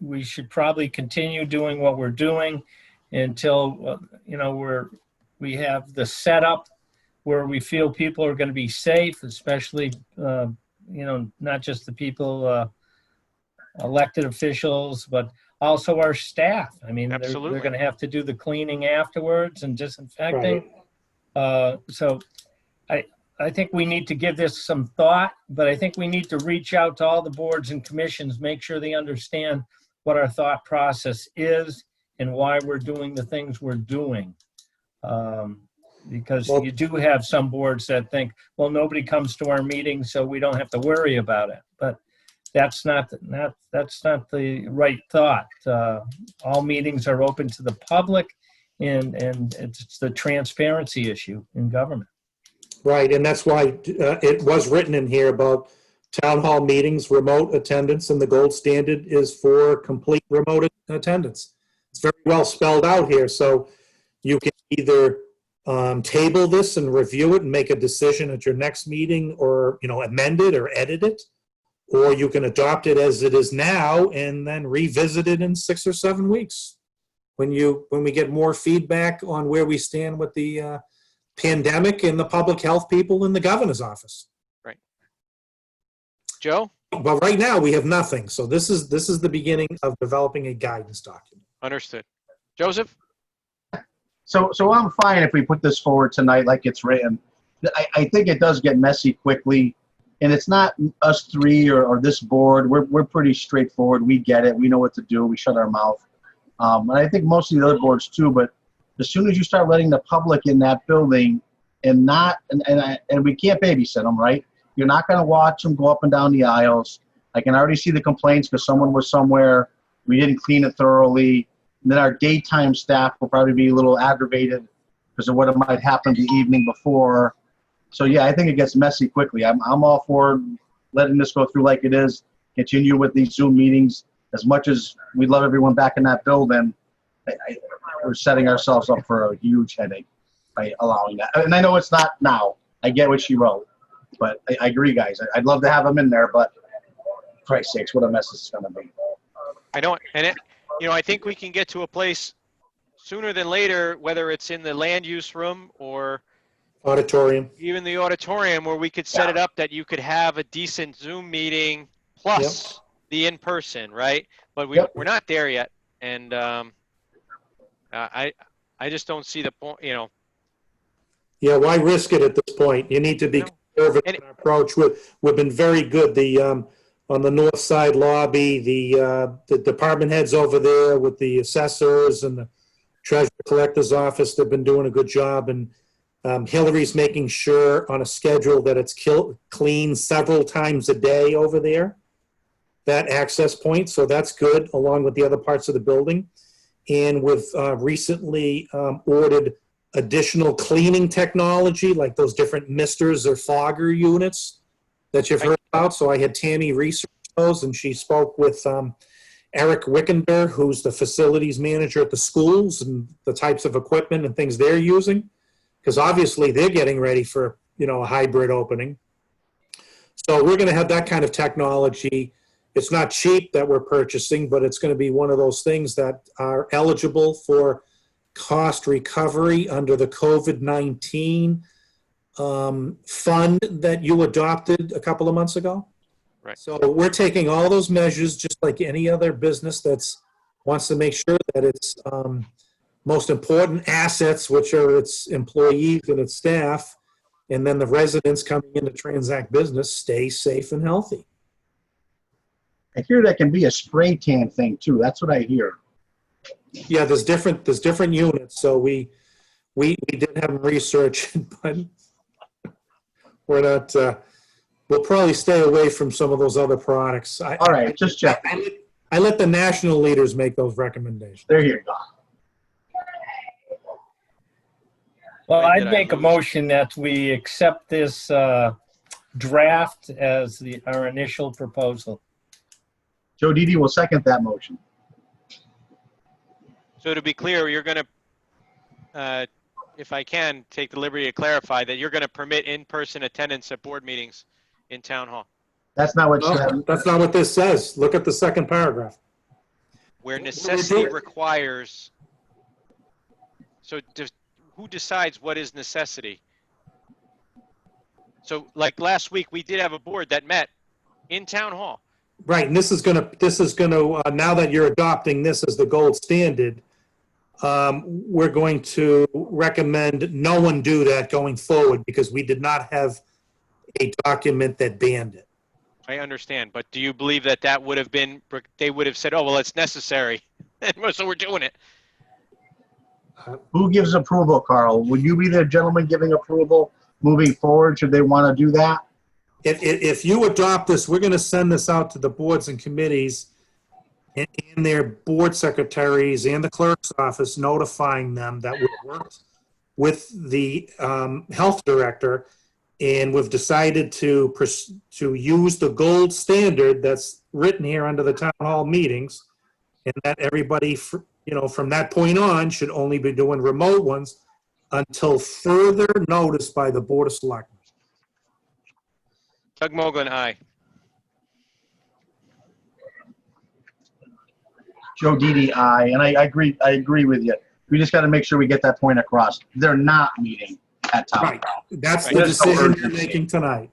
We should probably continue doing what we're doing until, we have the setup where we feel people are going to be safe, especially, not just the people, elected officials, but also our staff. I mean, they're Absolutely. going to have to do the cleaning afterwards and disinfecting. So I think we need to give this some thought, but I think we need to reach out to all the boards and commissions, make sure they understand what our thought process is and why we're doing the things we're doing. Because you do have some boards that think, well, nobody comes to our meetings, so we don't have to worry about it. But that's not the right thought. All meetings are open to the public, and it's the transparency issue in government. Right, and that's why it was written in here about town hall meetings, remote attendance, and the gold standard is for complete remote attendance. It's very well spelled out here, so you can either table this and review it and make a decision at your next meeting, or amend it or edit it, or you can adopt it as it is now and then revisit it in 6 or 7 weeks when we get more feedback on where we stand with the pandemic and the public health people in the governor's office. Right. Joe? But right now we have nothing. So this is the beginning of developing a guidance document. Understood. Joseph? So I'm fine if we put this forward tonight like it's written. I think it does get messy quickly, and it's not us three or this board. We're pretty straightforward. We get it. We know what to do. We shut our mouth. And I think most of the other boards too, but as soon as you start letting the public in that building and we can't babysit them, right? You're not going to watch them go up and down the aisles. I can already see the complaints because someone was somewhere, we didn't clean it thoroughly. And then our daytime staff will probably be a little aggravated because of what might happen the evening before. So yeah, I think it gets messy quickly. I'm all for letting this go through like it is, continue with these Zoom meetings. As much as we love everyone back in that building, we're setting ourselves up for a huge headache by allowing that. And I know it's not now. I get what she wrote, but I agree, guys. I'd love to have them in there, but for Christ's sakes, what a mess this is going to be. I know, and I think we can get to a place sooner than later, whether it's in the land use room or Auditorium. even the auditorium, where we could set it up that you could have a decent Zoom meeting plus the in-person, right? But we're not there yet, and I just don't see the point. Yeah, why risk it at this point? You need to be conservative in our approach. We've been very good. On the north side lobby, the department heads over there with the assessors and the treasurer collector's office, they've been doing a good job. And Hillary's making sure on a schedule that it's clean several times a day over there, that access point. So that's good, along with the other parts of the building. And we've recently ordered additional cleaning technology, like those different misters or fogger units that you've heard about. So I had Tammy research those, and she spoke with Eric Wickender, who's the facilities manager at the schools, and the types of equipment and things they're using, because obviously they're getting ready for a hybrid opening. So we're going to have that kind of technology. It's not cheap that we're purchasing, but it's going to be one of those things that are eligible for cost recovery under the COVID-19 fund that you adopted a couple of months ago. Right. So we're taking all those measures, just like any other business that's wants to make sure that its most important assets, which are its employees and its staff, and then the residents coming in to transact business, stay safe and healthy. I hear that can be a spray tan thing too. That's what I hear. Yeah, there's different units. So we did have them research, but we're not. We'll probably stay away from some of those other products. All right, just check. I let the national leaders make those recommendations. There you go. Well, When I'd did I make a lose? motion that we accept this draft as our initial proposal. Joe Didi will second that motion. So to be clear, you're going to, if I can, take the liberty to clarify that you're going to permit in-person attendance at board meetings in town hall, That's not what No, that's not what this says. Look at the second paragraph. where necessity requires. So who decides what is necessity? So like last week, we did have a board that met in town hall. Right, and this is gonna, now that you're adopting this as the gold standard, we're going to recommend no one do that going forward because we did not have a document that banned it. I understand, but do you believe that that would have been, they would have said, oh, well, it's necessary, and so we're doing it? Who gives approval, Carl? Would you be the gentleman giving approval moving forward? Should they want to do that? If you adopt this, we're gonna send this out to the boards and committees and their board secretaries and the clerk's office notifying them that we've worked with the health director, and we've decided to use the gold standard that's written here under the town hall meetings, and that everybody, from that point on, should only be doing remote ones until further notice by the Board of Selectmen. Doug Mogul, aye. Joe Didi, aye. And I agree with you. We just got to make sure we get that point across. They're not meeting at town Right. hall. That's the There's no decision you're urgency. making tonight.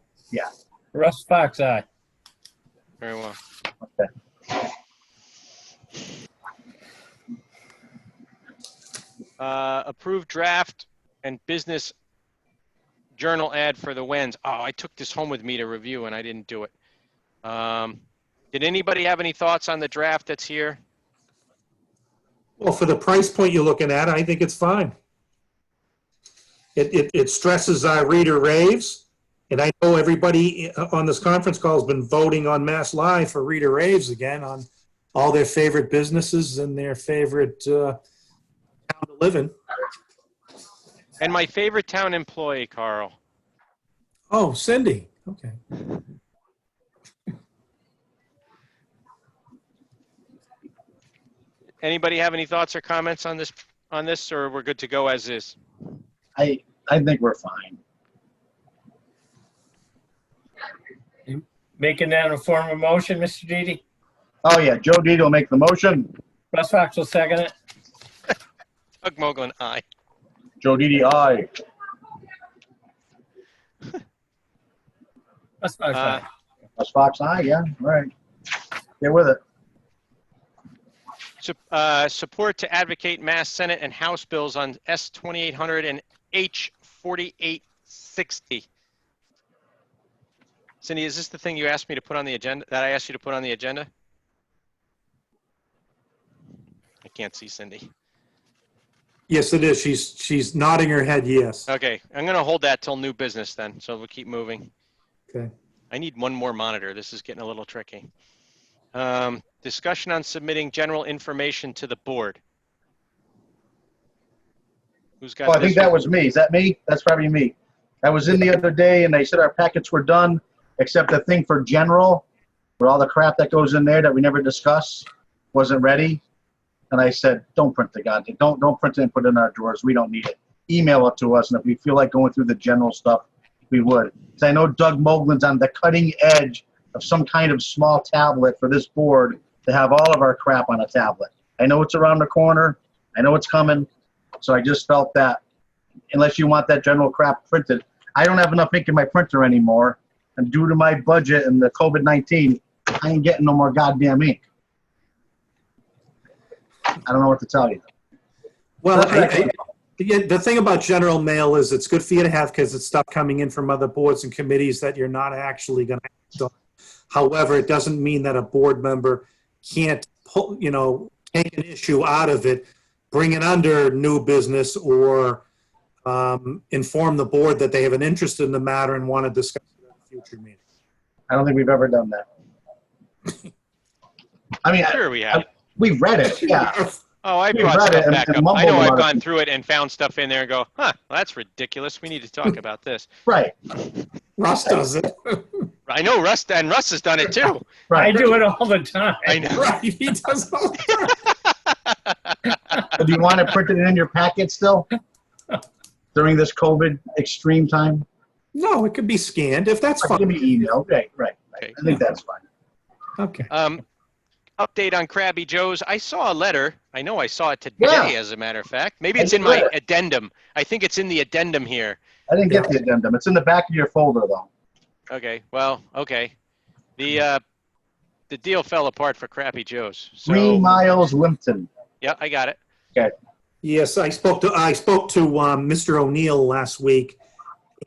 Russ Fox, aye. Very well. Okay. Approved draft and business journal ad for the Wens. Oh, I took this home with me to review and I didn't do it. Did anybody have any thoughts on the draft that's here? Well, for the price point you're looking at, I think it's fine. It stresses our reader raves, and I know everybody on this conference call has been voting on Mass Live for reader raves again on all their favorite businesses and their favorite town to live in. And my favorite town employee, Carl. Oh, Cindy, okay. Anybody have any thoughts or comments on this, or we're good to go as is? I think we're fine. Making that a form of motion, Mr. Didi? Oh, yeah. Joe Didi will make the motion. Russ Fox will second it. Doug Mogul, aye. Joe Didi, aye. Russ Fox, aye. Russ Fox, aye. Yeah. All right. Get with it. Support to advocate Mass Senate and House bills on S 2800 and H 4860. Cindy, is this the thing you asked me to put on the agenda, that I asked you to put on the agenda? I can't see Cindy. Yes, it is. She's nodding her head yes. Okay, I'm going to hold that till new business then, so we'll keep moving. Okay. I need one more monitor. This is getting a little tricky. Discussion on submitting general information to the board. Who's got Oh, I this think that one? was me. Is that me? That's probably me. I was in the other day and they said our packets were done, except the thing for general, where all the crap that goes in there that we never discuss wasn't ready. And I said, don't print the goddamn, don't print it and put it in our drawers. We don't need it. Email it to us. And if we feel like going through the general stuff, we would. So I know Doug Mogul's on the cutting edge of some kind of small tablet for this board to have all of our crap on a tablet. I know it's around the corner. I know it's coming. So I just felt that unless you want that general crap printed, I don't have enough ink in my printer anymore. And due to my budget and the COVID-19, I ain't getting no more goddamn ink. I don't know what to tell you. Well, That's right. the thing about general mail is it's good for you to have because it's stuff coming in from other boards and committees that you're not actually going to act on. However, it doesn't mean that a board member can't pull, take an issue out of it, bring it under new business, or inform the board that they have an interest in the matter and want to discuss it at a future meeting. I don't think we've ever done that. I mean, Sure we have. we've read it, yeah. Oh, I We brought read it stuff and- back and up. I mumbled know I've about it. gone through it and found stuff in there and go, huh, well, that's ridiculous. We need to talk about this. Right, Russ does it. I know Russ has done it too. I right. do it all the time. I know. Right, he does all the time. Do you want it printed in your packet still? During this COVID extreme time? No, it could be scanned if that's Or give fine. me email, right. Okay. I think that's fine. Okay. Update on Krabby Joe's. I saw a letter. I know I saw it today, Yeah. as a matter of fact. Maybe I it's in read my it. addendum. I think it's in the addendum here. I didn't get the addendum. It's in the back of your folder, though. Okay, well, okay. The deal fell apart for Crappy Joe's. So, 3 Miles, Limpton. yeah, I got it. Yes, I spoke to Mr. O'Neill last week,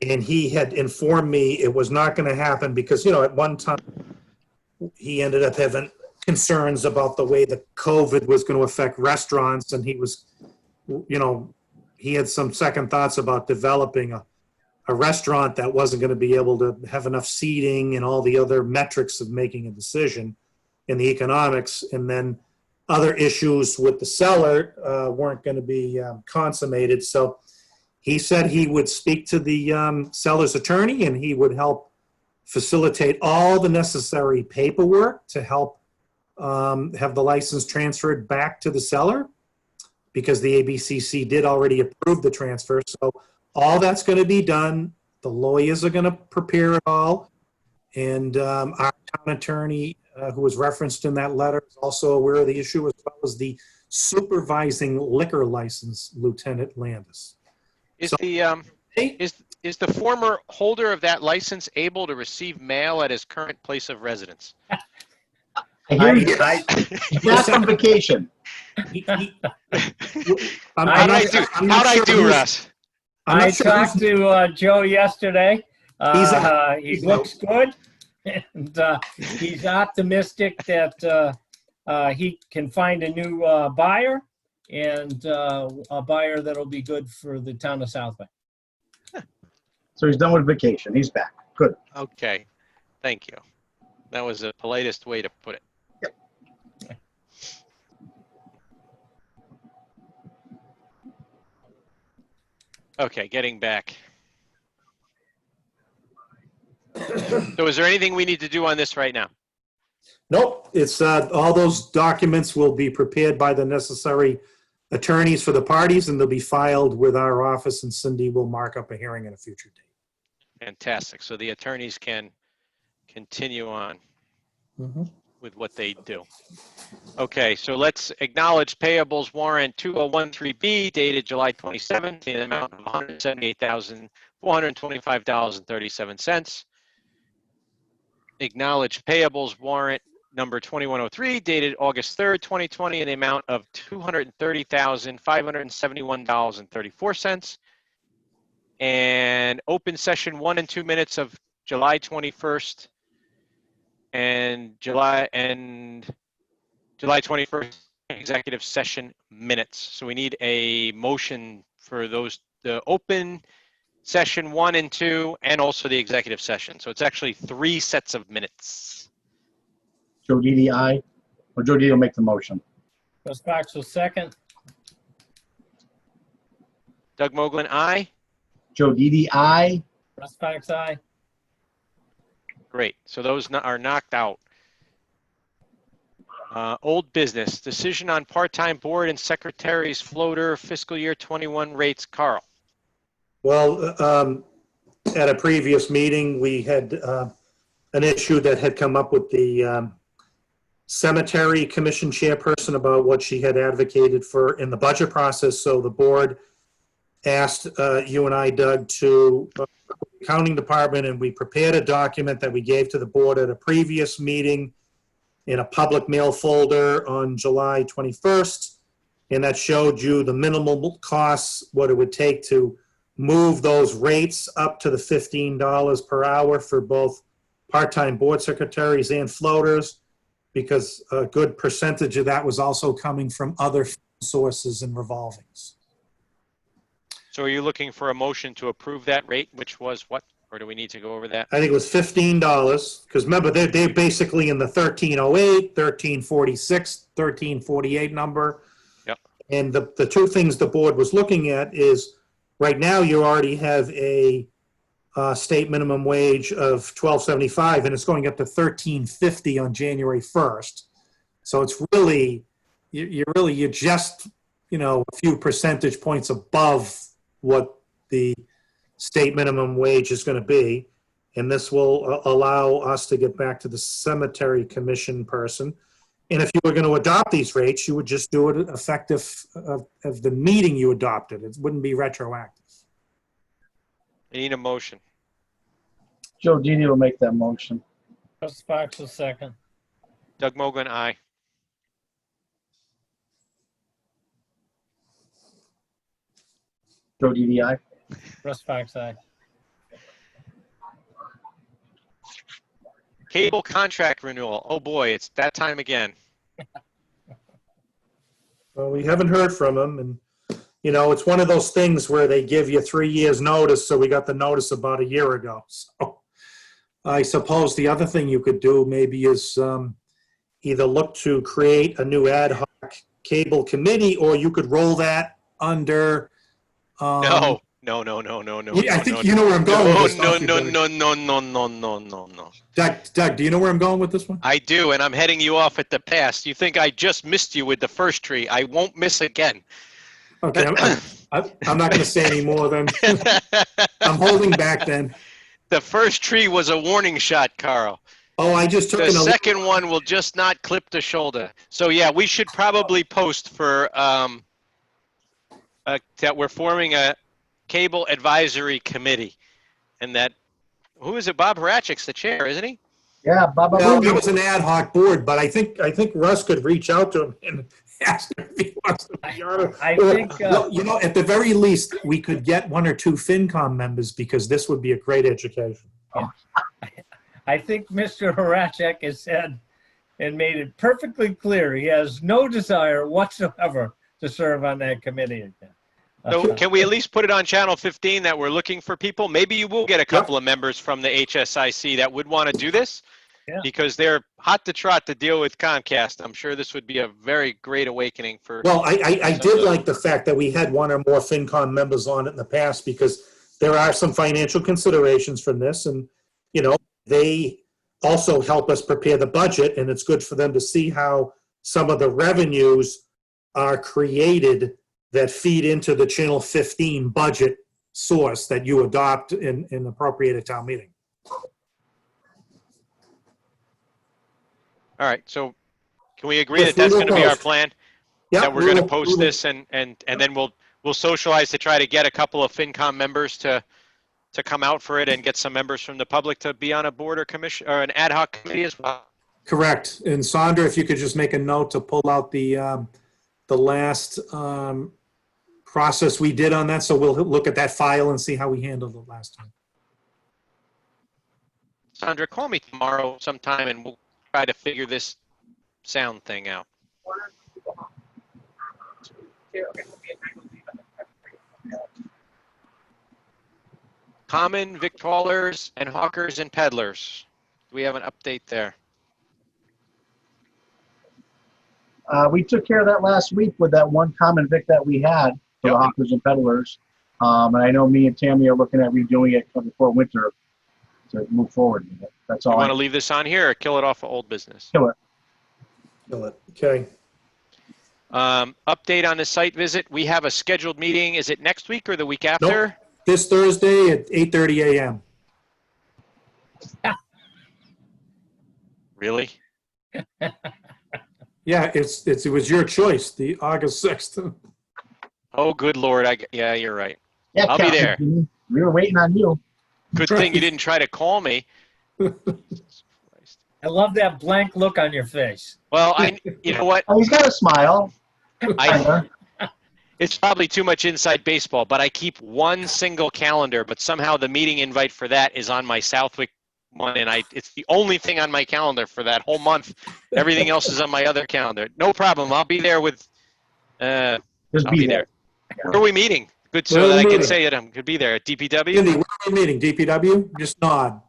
and he had informed me it was not going to happen because, at one time, he ended up having concerns about the way the COVID was going to affect restaurants, and he was, he had some second thoughts about developing a restaurant that wasn't going to be able to have enough seating and all the other metrics of making a decision in the economics. And then other issues with the seller weren't going to be consummated. So he said he would speak to the seller's attorney and he would help facilitate all the necessary paperwork to help have the license transferred back to the seller, because the ABCC did already approve the transfer. So all that's going to be done. The lawyers are going to prepare it all. And our town attorney, who was referenced in that letter, is also aware of the issue, as well as the supervising liquor license, Lieutenant Landis. Is the former holder of that license able to receive mail at his current place of residence? I hear you. That's on vacation. How'd I do, Russ? I talked to Joe yesterday. He He's looks good, and he's optimistic that he can find a new buyer, and a buyer that'll be good for the town of South Bay. So he's done with vacation. He's back. Good. Okay, thank you. That was the politest way to put it. Okay, getting back. So is there anything we need to do on this right now? Nope, it's, all those documents will be prepared by the necessary attorneys for the parties, and they'll be filed with our office, and Cindy will mark up a hearing at a future date. Fantastic. So the attorneys can continue on with what they do. Okay, so let's acknowledge payables warrant 2013B dated July 27th in the amount of $178,425.37. Acknowledge payables warrant number 2103 dated August 3rd, 2020 in the amount of $230,571.34. And open session 1 and 2 minutes of July 21st and July 21st executive session minutes. So we need a motion for those, the open session 1 and 2, and also the executive session. So it's actually 3 sets of minutes. Joe Didi, aye. Or Joe Didi will make the motion. Russ Fox will second. Doug Moglen, aye. Joe Didi, aye. Russ Fox, aye. Great. So those are knocked out. Old business, decision on part-time board and secretary's floater fiscal year 21 rates. Carl. Well, at a previous meeting, we had an issue that had come up with the cemetery commission chairperson about what she had advocated for in the budget process. So the board asked you and I, Doug, to accounting department, and we prepared a document that we gave to the board at a previous meeting in a public mail folder on July 21st. And that showed you the minimal costs, what it would take to move those rates up to the $15 per hour for both part-time board secretaries and floaters, because a good percentage of that was also coming from other sources and revolvings. So are you looking for a motion to approve that rate, which was what? Or do we need to go over that? I think it was $15, because remember, they're basically in the 1308, 1346, 1348 number. Yep. And the two things the board was looking at is, right now you already have a state minimum wage of $12.75, and it's going up to $13.50 on January 1st. So it's really, you're just, a few percentage points above what the state minimum wage is going to be. And this will allow us to get back to the cemetery commission person. And if you were going to adopt these rates, you would just do it effective of the meeting you adopted. It wouldn't be retroactive. I need a motion. Joe Didi will make that motion. Russ Fox will second. Doug Mogul, aye. Joe Didi, aye. Russ Fox, aye. Cable contract renewal. Oh boy, it's that time again. Well, we haven't heard from them, and, you know, it's one of those things where they give you 3 years' notice, so we got the notice about a year ago. So I suppose the other thing you could do maybe is either look to create a new ad hoc cable committee, or you could roll that under. No. I think you know where I'm going with this. No, don't you, Doug? no. Doug, do you know where I'm going with this one? I do, and I'm heading you off at the pass. You think I just missed you with the first tree. I won't miss again. Okay, I'm not going to say any more then. I'm holding back then. The first tree was a warning shot, Carl. Oh, I just took The an. second one will just not clip the shoulder. So yeah, we should probably post for that we're forming a cable advisory committee, and that who is it? Bob Horachek's the chair, isn't he? Yeah, Baba No, Booey. it was an ad hoc board, but I think Russ could reach out to him and ask him if he wants to be on it. I Or, think, well, you know, at the very least, we could get 1 or 2 FinCom members, because this would be a great education. I think Mr. Horacek has said and made it perfectly clear he has no desire whatsoever to serve on that committee again. So can we at least put it on Channel 15 that we're looking for people? Maybe you will get a couple of members from the HSIC that would want to do this, Yeah. because they're hot to trot to deal with Comcast. I'm sure this would be a very great awakening for. Well, I did like the fact that we had 1 or more FinCom members on it in the past, because there are some financial considerations from this, and, you know, they also help us prepare the budget, and it's good for them to see how some of the revenues are created that feed into the Channel 15 budget source that you adopt in appropriate at town meeting. All right, so can we agree Yes, that that's we going will to be our post. plan? Yeah, That we're going to post this, and then we'll socialize to try to get a couple of FinCom members to come out for it, and get some members from the public to be on a board or commission or an ad hoc committee as well. Correct. And Sandra, if you could just make a note to pull out the last process we did on that, so we'll look at that file and see how we handled it last time. Sandra, call me tomorrow sometime, and we'll try to figure this sound thing out. Common victuallers and hawkers and peddlers. Do we have an update there? We took care of that last week with that one common vic that we had for the Yep. hawkers and peddlers. And I know me and Tammy are looking at redoing it before winter to move forward with it. That's You all. want to leave this on here or kill it off of old business? Kill it. Kill it. Okay. Update on the site visit. We have a scheduled meeting. Is it next week or the week after? This Thursday at 8:30 a.m. Really? Yeah, it was your choice, the August 6th. Oh, good Lord. Yeah, you're right. Yeah, I'll be Captain there. Jimmy, we were waiting on you. Good thing you didn't try to call me. I love that blank look on your face. Well, you know what? Oh, he's got a smile. It's probably too much inside baseball, but I keep one single calendar, but somehow the meeting invite for that is on my Southwick one, and it's the only thing on my calendar for that whole month. Everything else is on my other calendar. No problem. I'll be there with, Just I'll be there. Where are we meeting? Good, Where so are that we I can meeting? say it. I could be there at DPW. Cindy, where are we meeting? DPW? Just nod.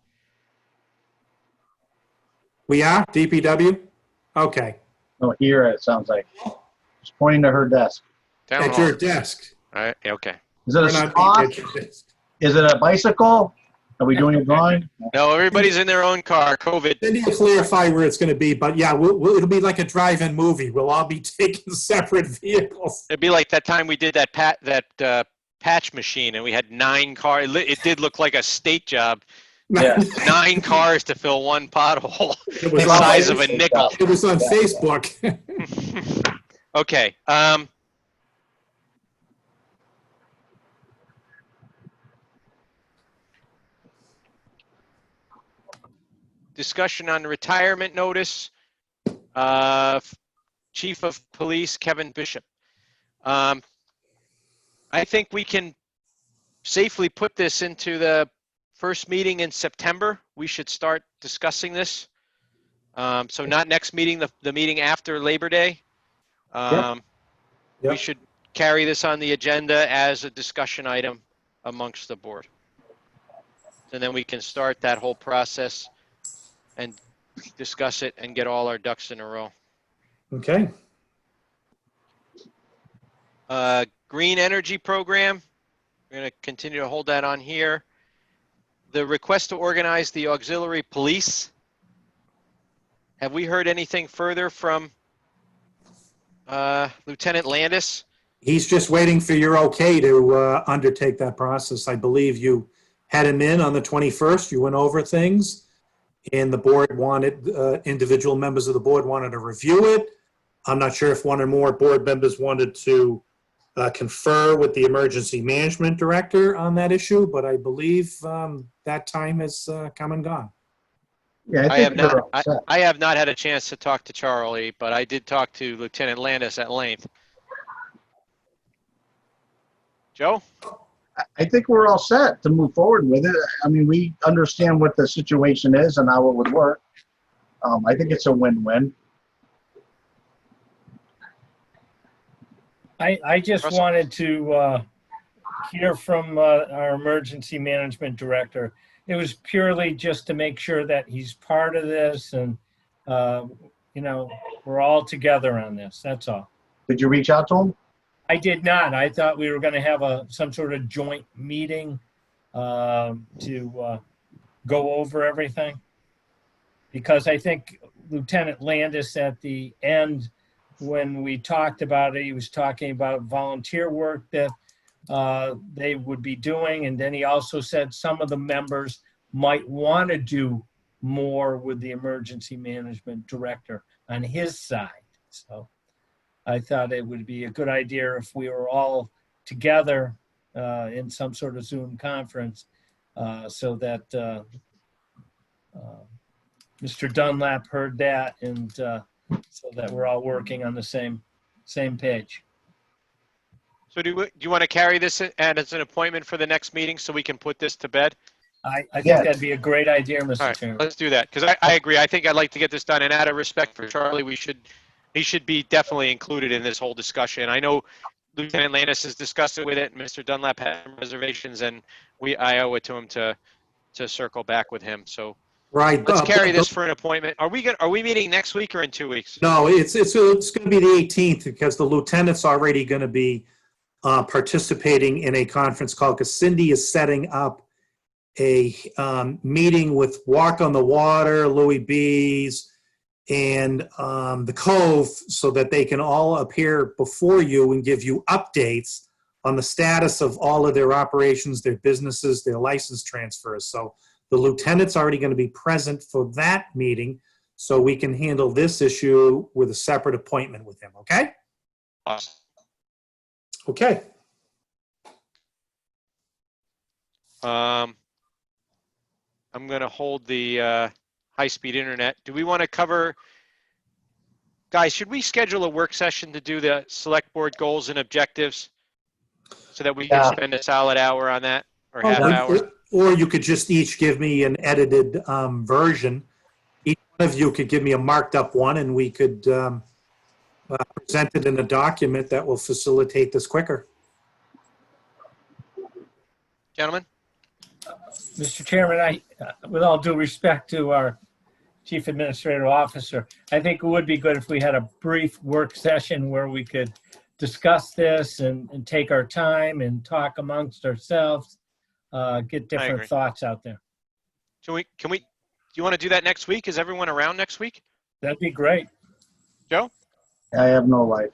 We are? DPW? Okay. Oh, here it sounds like. Just pointing to her desk. Town At hall. your desk. All right. Okay. Is it a We're not squat? meeting at your desk. Is it a bicycle? Are we doing a drawing? No, everybody's in their own car. COVID. Cindy will clarify where it's going to be, but yeah, it'll be like a drive-in movie. We'll all be taking separate vehicles. It'd be like that time we did that patch machine, and we had 9 cars. It did look like a state job. Yeah. 9 cars to fill one pothole, It the was size on, of a nickel. it was on Facebook. Okay. discussion on the retirement notice. Chief of Police Kevin Bishop. I think we can safely put this into the first meeting in September. We should start discussing this. So not next meeting, the meeting after Labor Day. We Yep. should carry this on the agenda as a discussion item amongst the board. And then we can start that whole process and discuss it and get all our ducks in a row. Okay. Green energy program. We're going to continue to hold that on here. The request to organize the auxiliary police. Have we heard anything further from Lieutenant Landis? He's just waiting for your okay to undertake that process. I believe you had him in on the 21st. You went over things, and the board wanted, individual members of the board wanted to review it. I'm not sure if one or more board members wanted to confer with the emergency management director on that issue, but I believe that time has come and gone. Yeah, I have think we're not. all set. I have not had a chance to talk to Charlie, but I did talk to Lieutenant Landis at length. Joe? I think we're all set to move forward with it. I mean, we understand what the situation is and how it would work. I think it's a win-win. I just Russell? wanted to hear from our emergency management director. It was purely just to make sure that he's part of this and, you know, we're all together on this. That's all. Did you reach out to him? I did not. I thought we were going to have some sort of joint meeting to go over everything. Because I think Lieutenant Landis at the end, when we talked about it, he was talking about volunteer work that they would be doing. And then he also said some of the members might want to do more with the emergency management director on his side. So I thought it would be a good idea if we were all together in some sort of Zoom conference so that Mr. Dunlap heard that and so that we're all working on the same page. So do you want to carry this as an appointment for the next meeting so we can put this to bed? I think Yeah. that'd be a great idea, All Mr. right, Chairman. let's do that. Because I agree. I think I'd like to get this done. And out of respect for Charlie, he should be definitely included in this whole discussion. I know Lieutenant Landis has discussed it with it, and Mr. Dunlap had some reservations, and I owe it to him to circle back with him. So Right. let's carry this for an appointment. Are we meeting next week or in 2 weeks? No, it's going to be the 18th because the lieutenant's already going to be participating in a conference call because Cindy is setting up a meeting with Walk on the Water, Louis B's, and the Cove so that they can all appear before you and give you updates on the status of all of their operations, their businesses, their license transfers. So the lieutenant's already going to be present for that meeting so we can handle this issue with a separate appointment with him, okay? Awesome. Okay. I'm going to hold the high-speed internet. Do we want to cover, guys, should we schedule a work session to do the select board goals and objectives so that we can Yeah. spend a solid hour on that or half Or- hour? Or you could just each give me an edited version. Each one of you could give me a marked up one and we could present it in a document that will facilitate this quicker. Gentlemen? Mr. Chairman, with all due respect to our Chief Administrative Officer, I think it would be good if we had a brief work session where we could discuss this and take our time and talk amongst ourselves, get agree. different thoughts out there. Do you want to do that next week? Is everyone around next week? That'd be great. Joe? I have no life.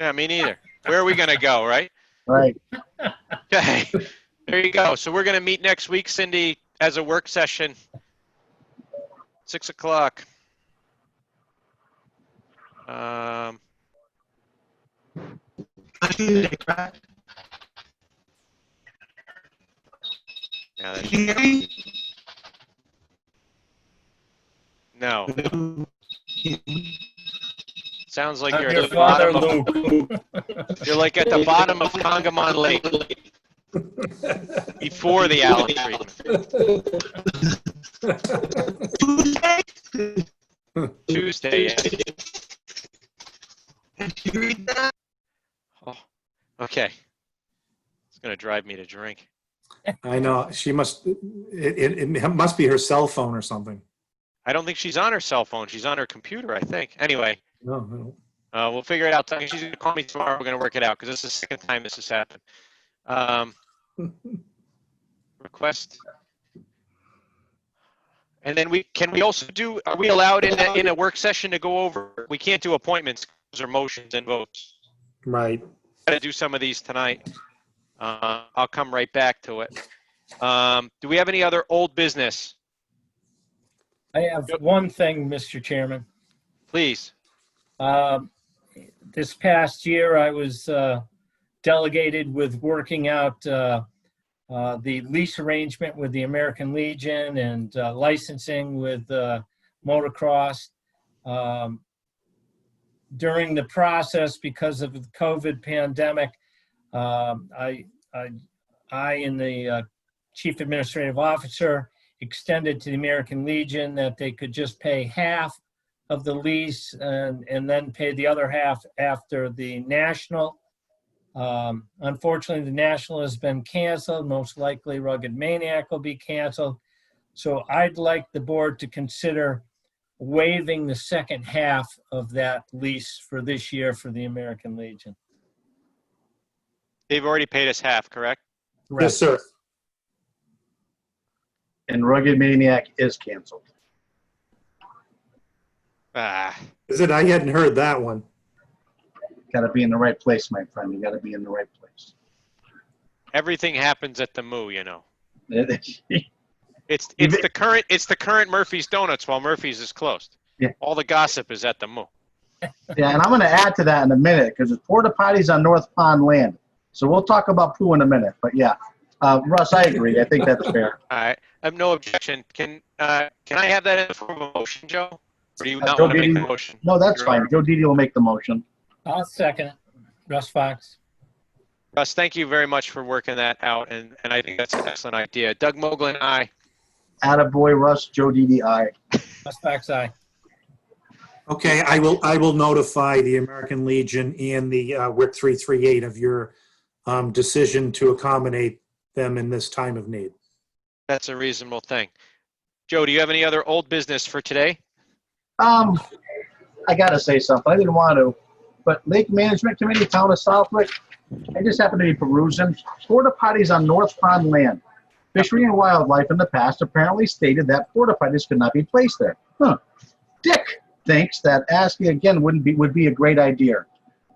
Yeah, me neither. Where are we going to go, right? Right. Okay, there you go. So we're going to meet next week, Cindy, as a work session, 6 o'clock. Tuesday, correct? Yeah, Can you hear me? No. Sounds like I'm you're at your the father, bottom of, Luke. you're like at the bottom of Congamon Lake before the alley treatment. Tuesday. Yeah. Did you read that? Oh, okay. It's gonna drive me to drink. I know, she must, it must be her cell phone or something. I don't think she's on her cell phone. She's on her computer, I think. Anyway, No, we'll figure it out. She's gonna call me tomorrow. We're gonna work it out because this is the second time this has happened. Request. And then can we also do, are we allowed in a work session to go over? We can't do appointments or motions and votes. right. Got to do some of these tonight. I'll come right back to it. Do we have any other old business? I have one thing, Mr. Chairman. Please. This past year, I was delegated with working out the lease arrangement with the American Legion and licensing with motocross. During the process, because of the COVID pandemic, I and the chief administrative officer extended to the American Legion that they could just pay half of the lease and then pay the other half after the national. Unfortunately, the national has been canceled. Most likely Rugged Maniac will be canceled. So I'd like the board to consider waiving the second half of that lease for this year for the American Legion. They've already paid us half, correct? Yes, sir. And Rugged Maniac is canceled. Ah, Is it? I hadn't heard that one. Got to be in the right place, my friend. You got to be in the right place. everything happens at the Moo, you know. Yeah, It's the current Murphy's Donuts while Murphy's is closed. Yeah. All the gossip is at the Moo. and I'm going to add to that in a minute because it's porta potties on North Pond land. So we'll talk about poo in a minute. But yeah, Russ, I agree. I think that's fair. All right. I have no objection. Can I have that in the form of a motion, Joe? Or do you not Joe want to make Didi- the motion? No, that's fine. Joe Didi will make the motion. I'll second it. Russ Fox. Russ, thank you very much for working that out, and I think that's an excellent idea. Doug Moglen, aye. Attaboy, Russ. Joe Didi, aye. Russ Fox, aye. Okay, I will notify the American Legion and the WIC 338 of your decision to accommodate them in this time of need. That's a reasonable thing. Joe, do you have any other old business for today? I got to say something. I didn't want to, but Lake Management Committee, Town of Southwick, I just happened to be perusing. Porta potties on North Pond land. Fishery and Wildlife in the past apparently stated that porta potties could not be placed there. Dick thinks that asking again would be a great idea.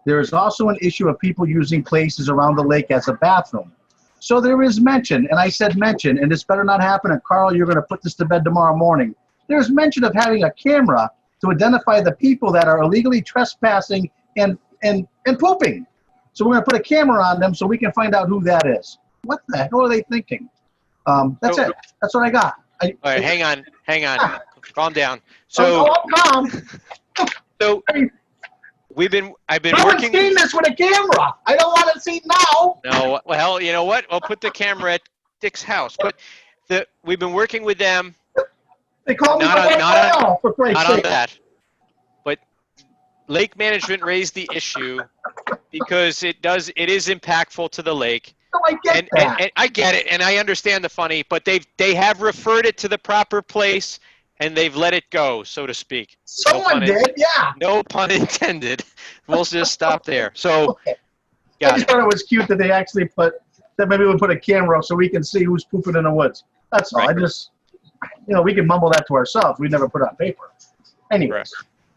There is also an issue of people using places around the lake as a bathroom. So there is mention, and I said mention, and this better not happen, and Carl, you're going to put this to bed tomorrow morning. There's mention of having a camera to identify the people that are illegally trespassing and pooping. So we're going to put a camera on them so we can find out who that is. What the hell are they thinking? That's it. That's what I got. All right, hang on. Calm down. I'm calm. So I've been No one's working. seen this with a camera. I don't want to see now. No, well, you know what? I'll put the camera at Dick's house. But we've been working with them. They call me Not on- for Christ's Not on sake. that. But Lake Management raised the issue because it is impactful to the lake. No, I get that. And I get it, and I understand the funny, but they have referred it to the proper place, and they've let it go, so to speak. Someone did, yeah. No pun intended. We'll just stop there. So, Okay. I got just it. thought it was cute that they actually maybe we'll put a camera up so we can see who's pooping in the woods. That's all. Right. I just, we can mumble that to ourselves. We never put it on paper. Anyways,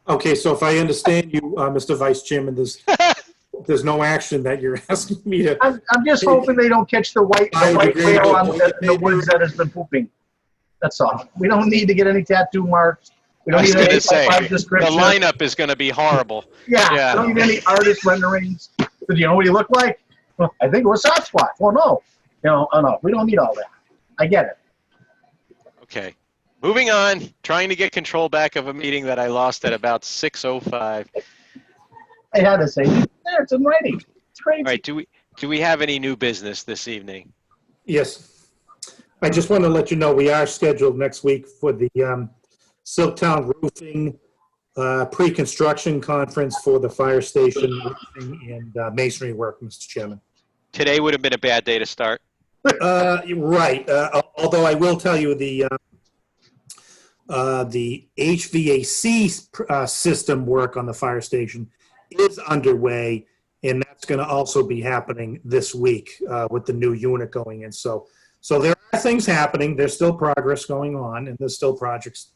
Okay, so if I understand you, Mr. Vice Chairman, there's no action that you're asking me to. I'm just hoping they don't catch the white I would agree whale with in the woods that has been pooping. That's all. We don't need to get any tattoo marks. We I don't was need any going to say, 8x5 the description. lineup is going to be horrible. Yeah, Yeah. don't need any artist renderings. Do you know what he looked like? Well, I think it was Sasquatch. Well, no. No, we don't need all that. I get it. Okay. Moving on, trying to get control back of a meeting that I lost at about 6:05. I had to say, there, it's in writing. It's crazy. All right, do we have any new business this evening? Yes. I just want to let you know, we are scheduled next week for the Silktown Roofing pre-construction conference for the fire station roofing and masonry work, Mr. Chairman. Today would have been a bad day to start. Right. Although I will tell you the HVAC system work on the fire station is underway, and that's going to also be happening this week with the new unit going in. So there are things happening. There's still progress going on, and there's still projects.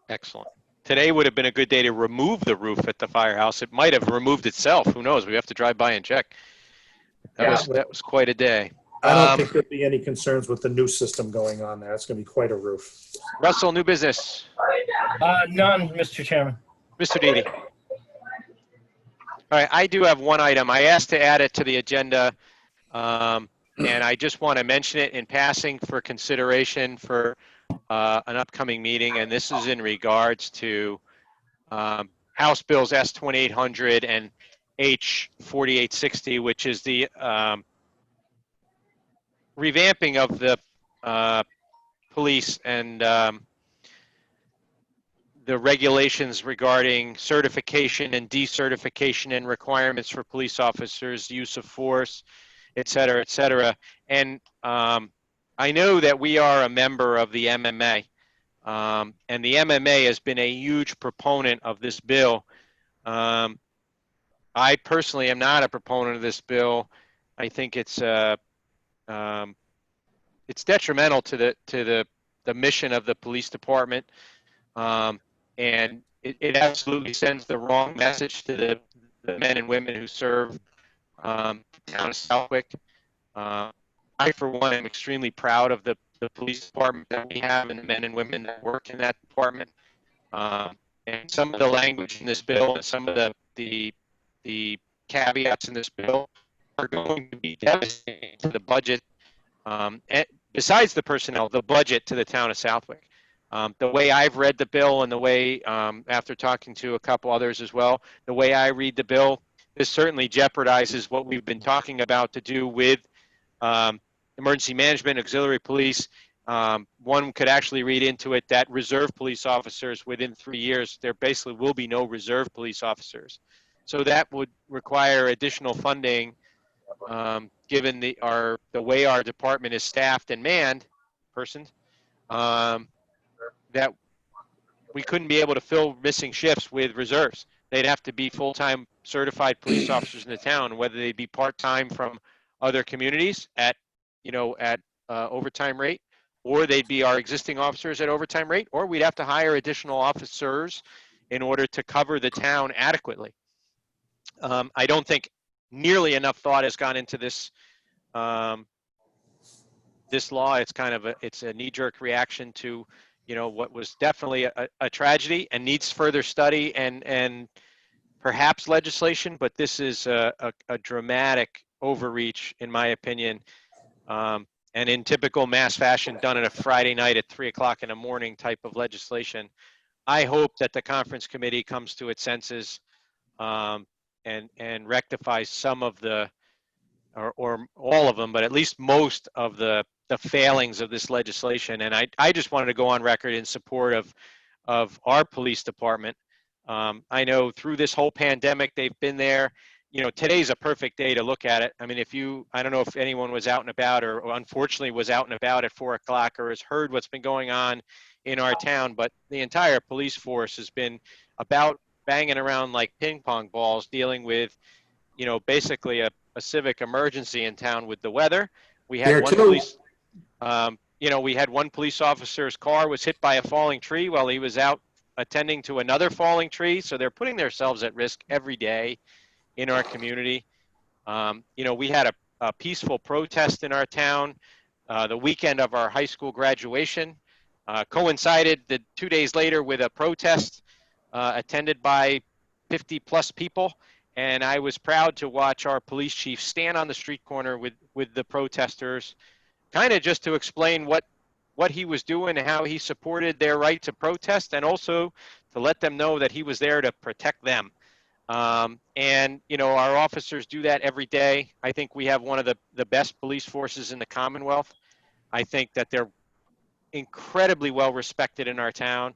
Excellent. Today would have been a good day to remove the roof at the firehouse. It might have removed itself. Who knows? We have to drive by and check. That was quite a day. I don't think there'd be any concerns with the new system going on there. It's going to be quite a roof. Russell, new business. None, Mr. Chairman. Mr. Didi. All right, I do have one item. I asked to add it to the agenda, and I just want to mention it in passing for consideration for an upcoming meeting, and this is in regards to House Bills S-2800 and H-4860, which is the revamping of the police and the regulations regarding certification and decertification and requirements for police officers, use of force, et cetera, et cetera. And I know that we are a member of the MMA, and the MMA has been a huge proponent of this bill. I personally am not a proponent of this bill. I think it's detrimental to the mission of the police department, and it absolutely sends the wrong message to the men and women who serve the town of Southwick. I, for one, am extremely proud of the police department that we have and the men and women that work in that department. And some of the language in this bill and some of the caveats in this bill are going to be devastating to the budget. And besides the personnel, the budget to the town of Southwick. The way I've read the bill and the way, after talking to a couple others as well, the way I read the bill, this certainly jeopardizes what we've been talking about to do with emergency management, auxiliary police. One could actually read into it that reserve police officers within 3 years, there basically will be no reserve police officers. So that would require additional funding, given the way our department is staffed and manned, that we couldn't be able to fill missing shifts with reserves. They'd have to be full-time certified police officers in the town, whether they be part-time from other communities at overtime rate, or they'd be our existing officers at overtime rate, or we'd have to hire additional officers in order to cover the town adequately. I don't think nearly enough thought has gone into this this law. It's kind of it's a knee-jerk reaction to what was definitely a tragedy and needs further study and perhaps legislation, but this is a dramatic overreach, in my opinion, and in typical mass fashion, done on a Friday night at 3 o'clock in the morning type of legislation. I hope that the conference committee comes to its senses and rectifies some of the, or all of them, but at least most of the failings of this legislation. And I just wanted to go on record in support of our police department. I know through this whole pandemic, they've been there. Today's a perfect day to look at it. I mean, I don't know if anyone was out and about or unfortunately was out and about at 4 o'clock or has heard what's been going on in our town, but the entire police force has been about banging around like ping pong balls, dealing with, basically a civic emergency in town with the weather. We had we had one police officer's car was hit by a falling tree while he was out attending to another falling tree. So they're putting themselves at risk every day in our community. We had a peaceful protest in our town the weekend of our high school graduation. Coincided 2 days later with a protest attended by 50 plus people. And I was proud to watch our police chief stand on the street corner with the protesters, kind of just to explain what what he was doing and how he supported their right to protest, and also to let them know that he was there to protect them. And, you know, our officers do that every day. I think we have one of the best police forces in the Commonwealth. I think that they're incredibly well respected in our town,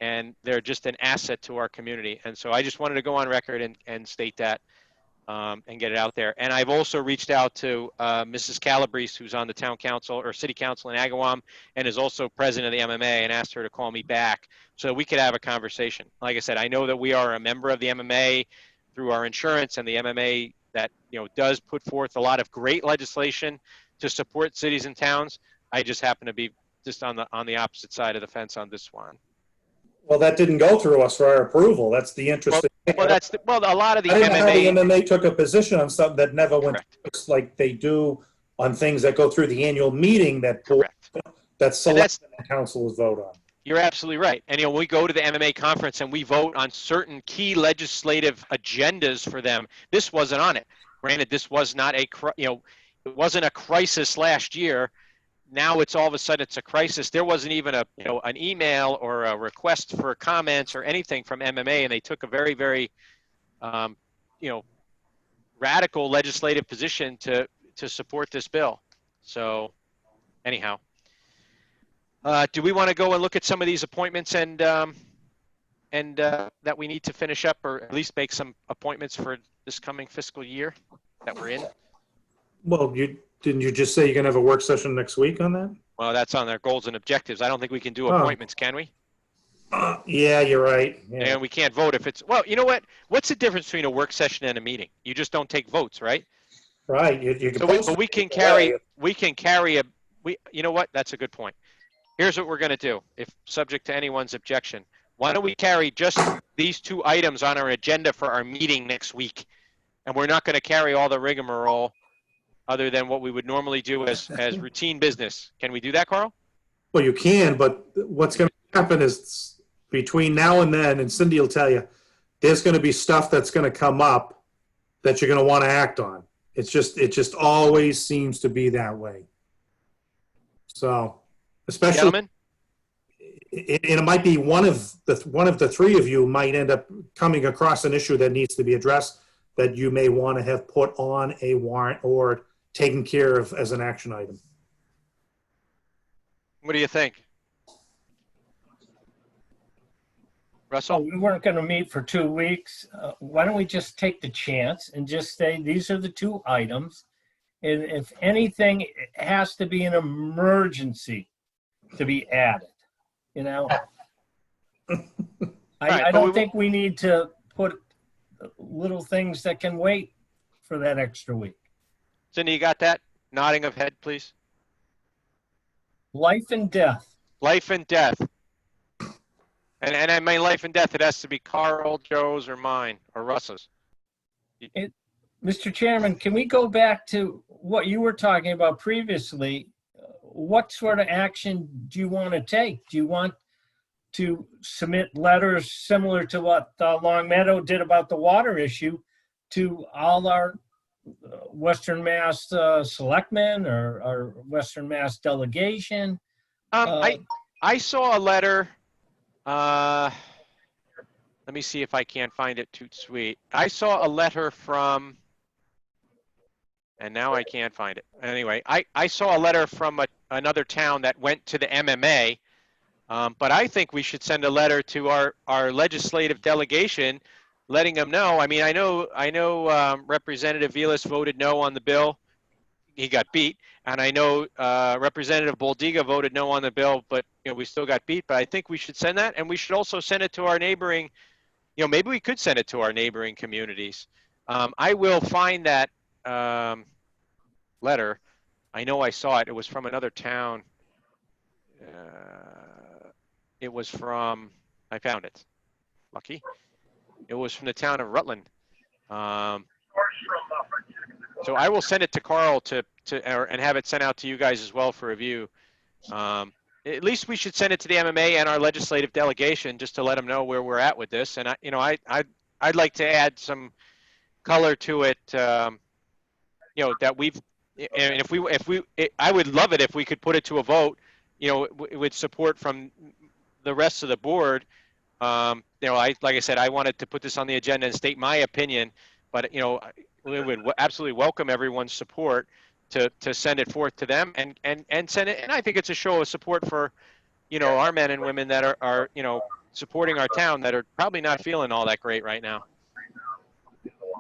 and they're just an asset to our community. And so I just wanted to go on record and state that, and get it out there. And I've also reached out to Mrs. Calabrese, who's on the town council or city council in Agawam, and is also president of the MMA, and asked her to call me back so we could have a conversation. Like I said, I know that we are a member of the MMA through our insurance, and the MMA that, you know, does put forth a lot of great legislation to support cities and towns. I just happen to be just on the opposite side of the fence on this one. Well, that didn't go through us for our approval. That's the interesting thing. Well, a lot of the I don't know how the MMA. MMA took a position on something that never went, Correct. like they do on things that go through the annual meeting that Correct. that's selected and councils vote on. You're absolutely right. And, you know, we go to the MMA conference and we vote on certain key legislative agendas for them. This wasn't on it. Granted, this was not it wasn't a crisis last year. Now it's all of a sudden it's a crisis. There wasn't even an email or a request for comments or anything from MMA, and they took a very, very, radical legislative position to support this bill. So, anyhow, do we want to go and look at some of these appointments and that we need to finish up, or at least make some appointments for this coming fiscal year that we're in? Well, didn't you just say you're going to have a work session next week on that? Well, that's on their goals and objectives. I don't think we can do Oh. appointments, can we? Yeah, you're right. Yeah. And we can't vote if it's, well, you know what? What's the difference between a work session and a meeting? You just don't take votes, right? Right. You can So post but we it can either carry, way. you know what? That's a good point. Here's what we're going to do, if subject to anyone's objection. Why don't we carry just these two items on our agenda for our meeting next week? And we're not going to carry all the rigmarole other than what we would normally do as routine business. Can we do that, Carl? Well, you can, but what's going to happen is between now and then, and Cindy will tell you, there's going to be stuff that's going to come up that you're going to want to act on. It just always seems to be that way. So, especially, Gentlemen? and it might be one of the three of you might end up coming across an issue that needs to be addressed that you may want to have put on a warrant or taken care of as an action item. What do you think? So Russell? we weren't going to meet for 2 weeks. Why don't we just take the chance and just say, these are the two items. And if anything, it has to be an emergency to be added, you know? right, I but don't think we need to put little things that can wait for that extra week. Cindy, you got that? Nodding of head, please. Life and death. Life and death. And I mean life and death, it has to be Carl, Joe's, or mine, or Russ's. Mr. Chairman, can we go back to what you were talking about previously? What sort of action do you want to take? Do you want to submit letters similar to what Long Meadow did about the water issue to all our Western Mass selectmen or our Western Mass delegation? I saw a letter. Let me see if I can't find it too sweet. I saw a letter from, and now I can't find it. Anyway, I saw a letter from another town that went to the MMA, but I think we should send a letter to our legislative delegation, letting them know. I mean, I know Representative Vilas voted no on the bill. He got beat. And I know Representative Boldiga voted no on the bill, but we still got beat. But I think we should send that, and we should also send it to our neighboring, maybe we could send it to our neighboring communities. I will find that letter. I know I saw it. It was from another town. It was from, I found it. Lucky. It was from the town of Rutland. So I will send it to Carl and have it sent out to you guys as well for review. At least we should send it to the MMA and our legislative delegation just to let them know where we're at with this. And I'd like to add some color to it. That we've, and I would love it if we could put it to a vote. with support from the rest of the board, like I said, I wanted to put this on the agenda and state my opinion, but, we would absolutely welcome everyone's support to send it forth to them and send it. And I think it's a show of support for, our men and women that are supporting our town that are probably not feeling all that great right now.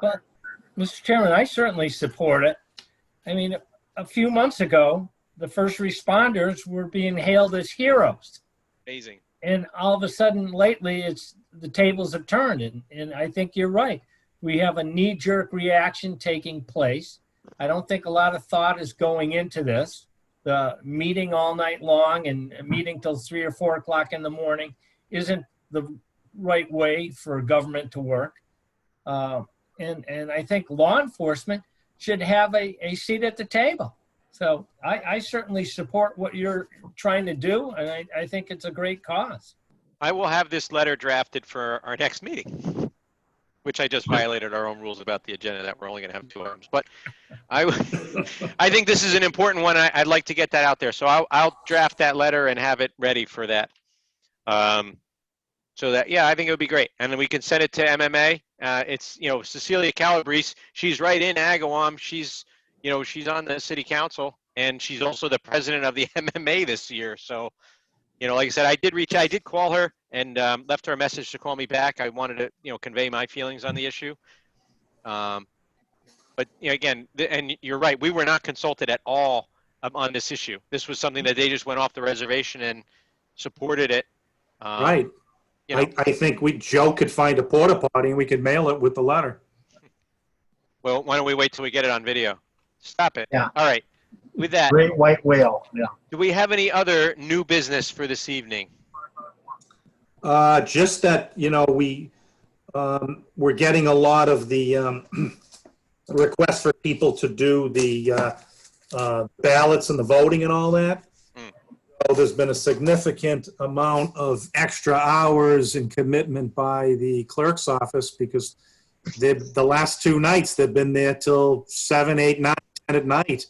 Well, Mr. Chairman, I certainly support it. I mean, a few months ago, the first responders were being hailed as heroes. Amazing. And all of a sudden lately, the tables have turned. And I think you're right. We have a knee-jerk reaction taking place. I don't think a lot of thought is going into this. The meeting all night long and meeting till 3 or 4 o'clock in the morning isn't the right way for government to work. And I think law enforcement should have a seat at the table. So I certainly support what you're trying to do, and I think it's a great cause. I will have this letter drafted for our next meeting, which I just violated our own rules about the agenda that we're only going to have 2 items. But I think this is an important one. I'd like to get that out there. So I'll draft that letter and have it ready for that. So that, yeah, I think it would be great. And then we can send it to MMA. It's, Cecilia Calabrese. She's right in Agawam. She's on the city council, and she's also the president of the MMA this year. So, like I said, I did call her and left her a message to call me back. I wanted to, convey my feelings on the issue. But again, and you're right, we were not consulted at all on this issue. This was something that they just went off the reservation and supported it. Right. I think Joe could find a porta potty and we could mail it with the letter. Well, why don't we wait till we get it on video? Stop it. Yeah. All right. With that, Great white whale, yeah. do we have any other new business for this evening? Just that, we're getting a lot of the requests for people to do the ballots and the voting and all that. So there's been a significant amount of extra hours and commitment by the clerk's office because the last 2 nights they've been there till 7, 8, 9, 10 at night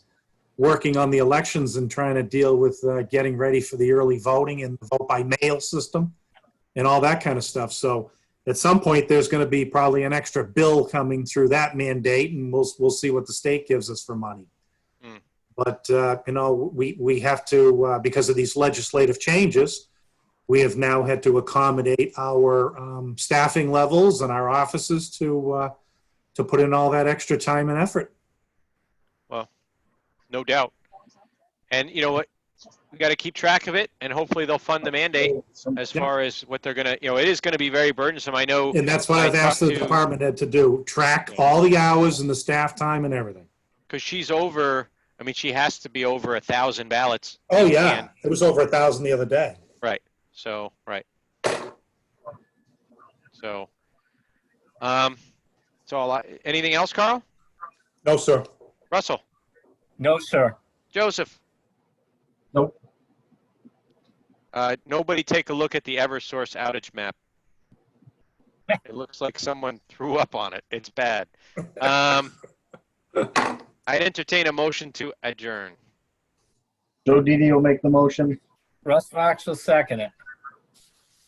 working on the elections and trying to deal with getting ready for the early voting and the vote by mail system and all that kind of stuff. So at some point there's going to be probably an extra bill coming through that mandate, and we'll see what the state gives us for money. But, we have to, because of these legislative changes, we have now had to accommodate our staffing levels and our offices to put in all that extra time and effort. Well, no doubt. And you know what? We got to keep track of it, and hopefully they'll fund the mandate as far as what they're going to, it is going to be very burdensome. I know. And that's what I've asked the department head to do, track all the hours and the staff time and everything. Because she's over. I mean, she has to be over 1,000 ballots. Oh, yeah. It was over 1,000 the other day. Right. So, right. So, anything else, Carl? No, sir. Russell? No, sir. Joseph? Nope. Nobody take a look at the Eversource outage map. It looks like someone threw up on it. It's bad. I'd entertain a motion to adjourn. Joe Didi will make the motion. Russ Fox will second it.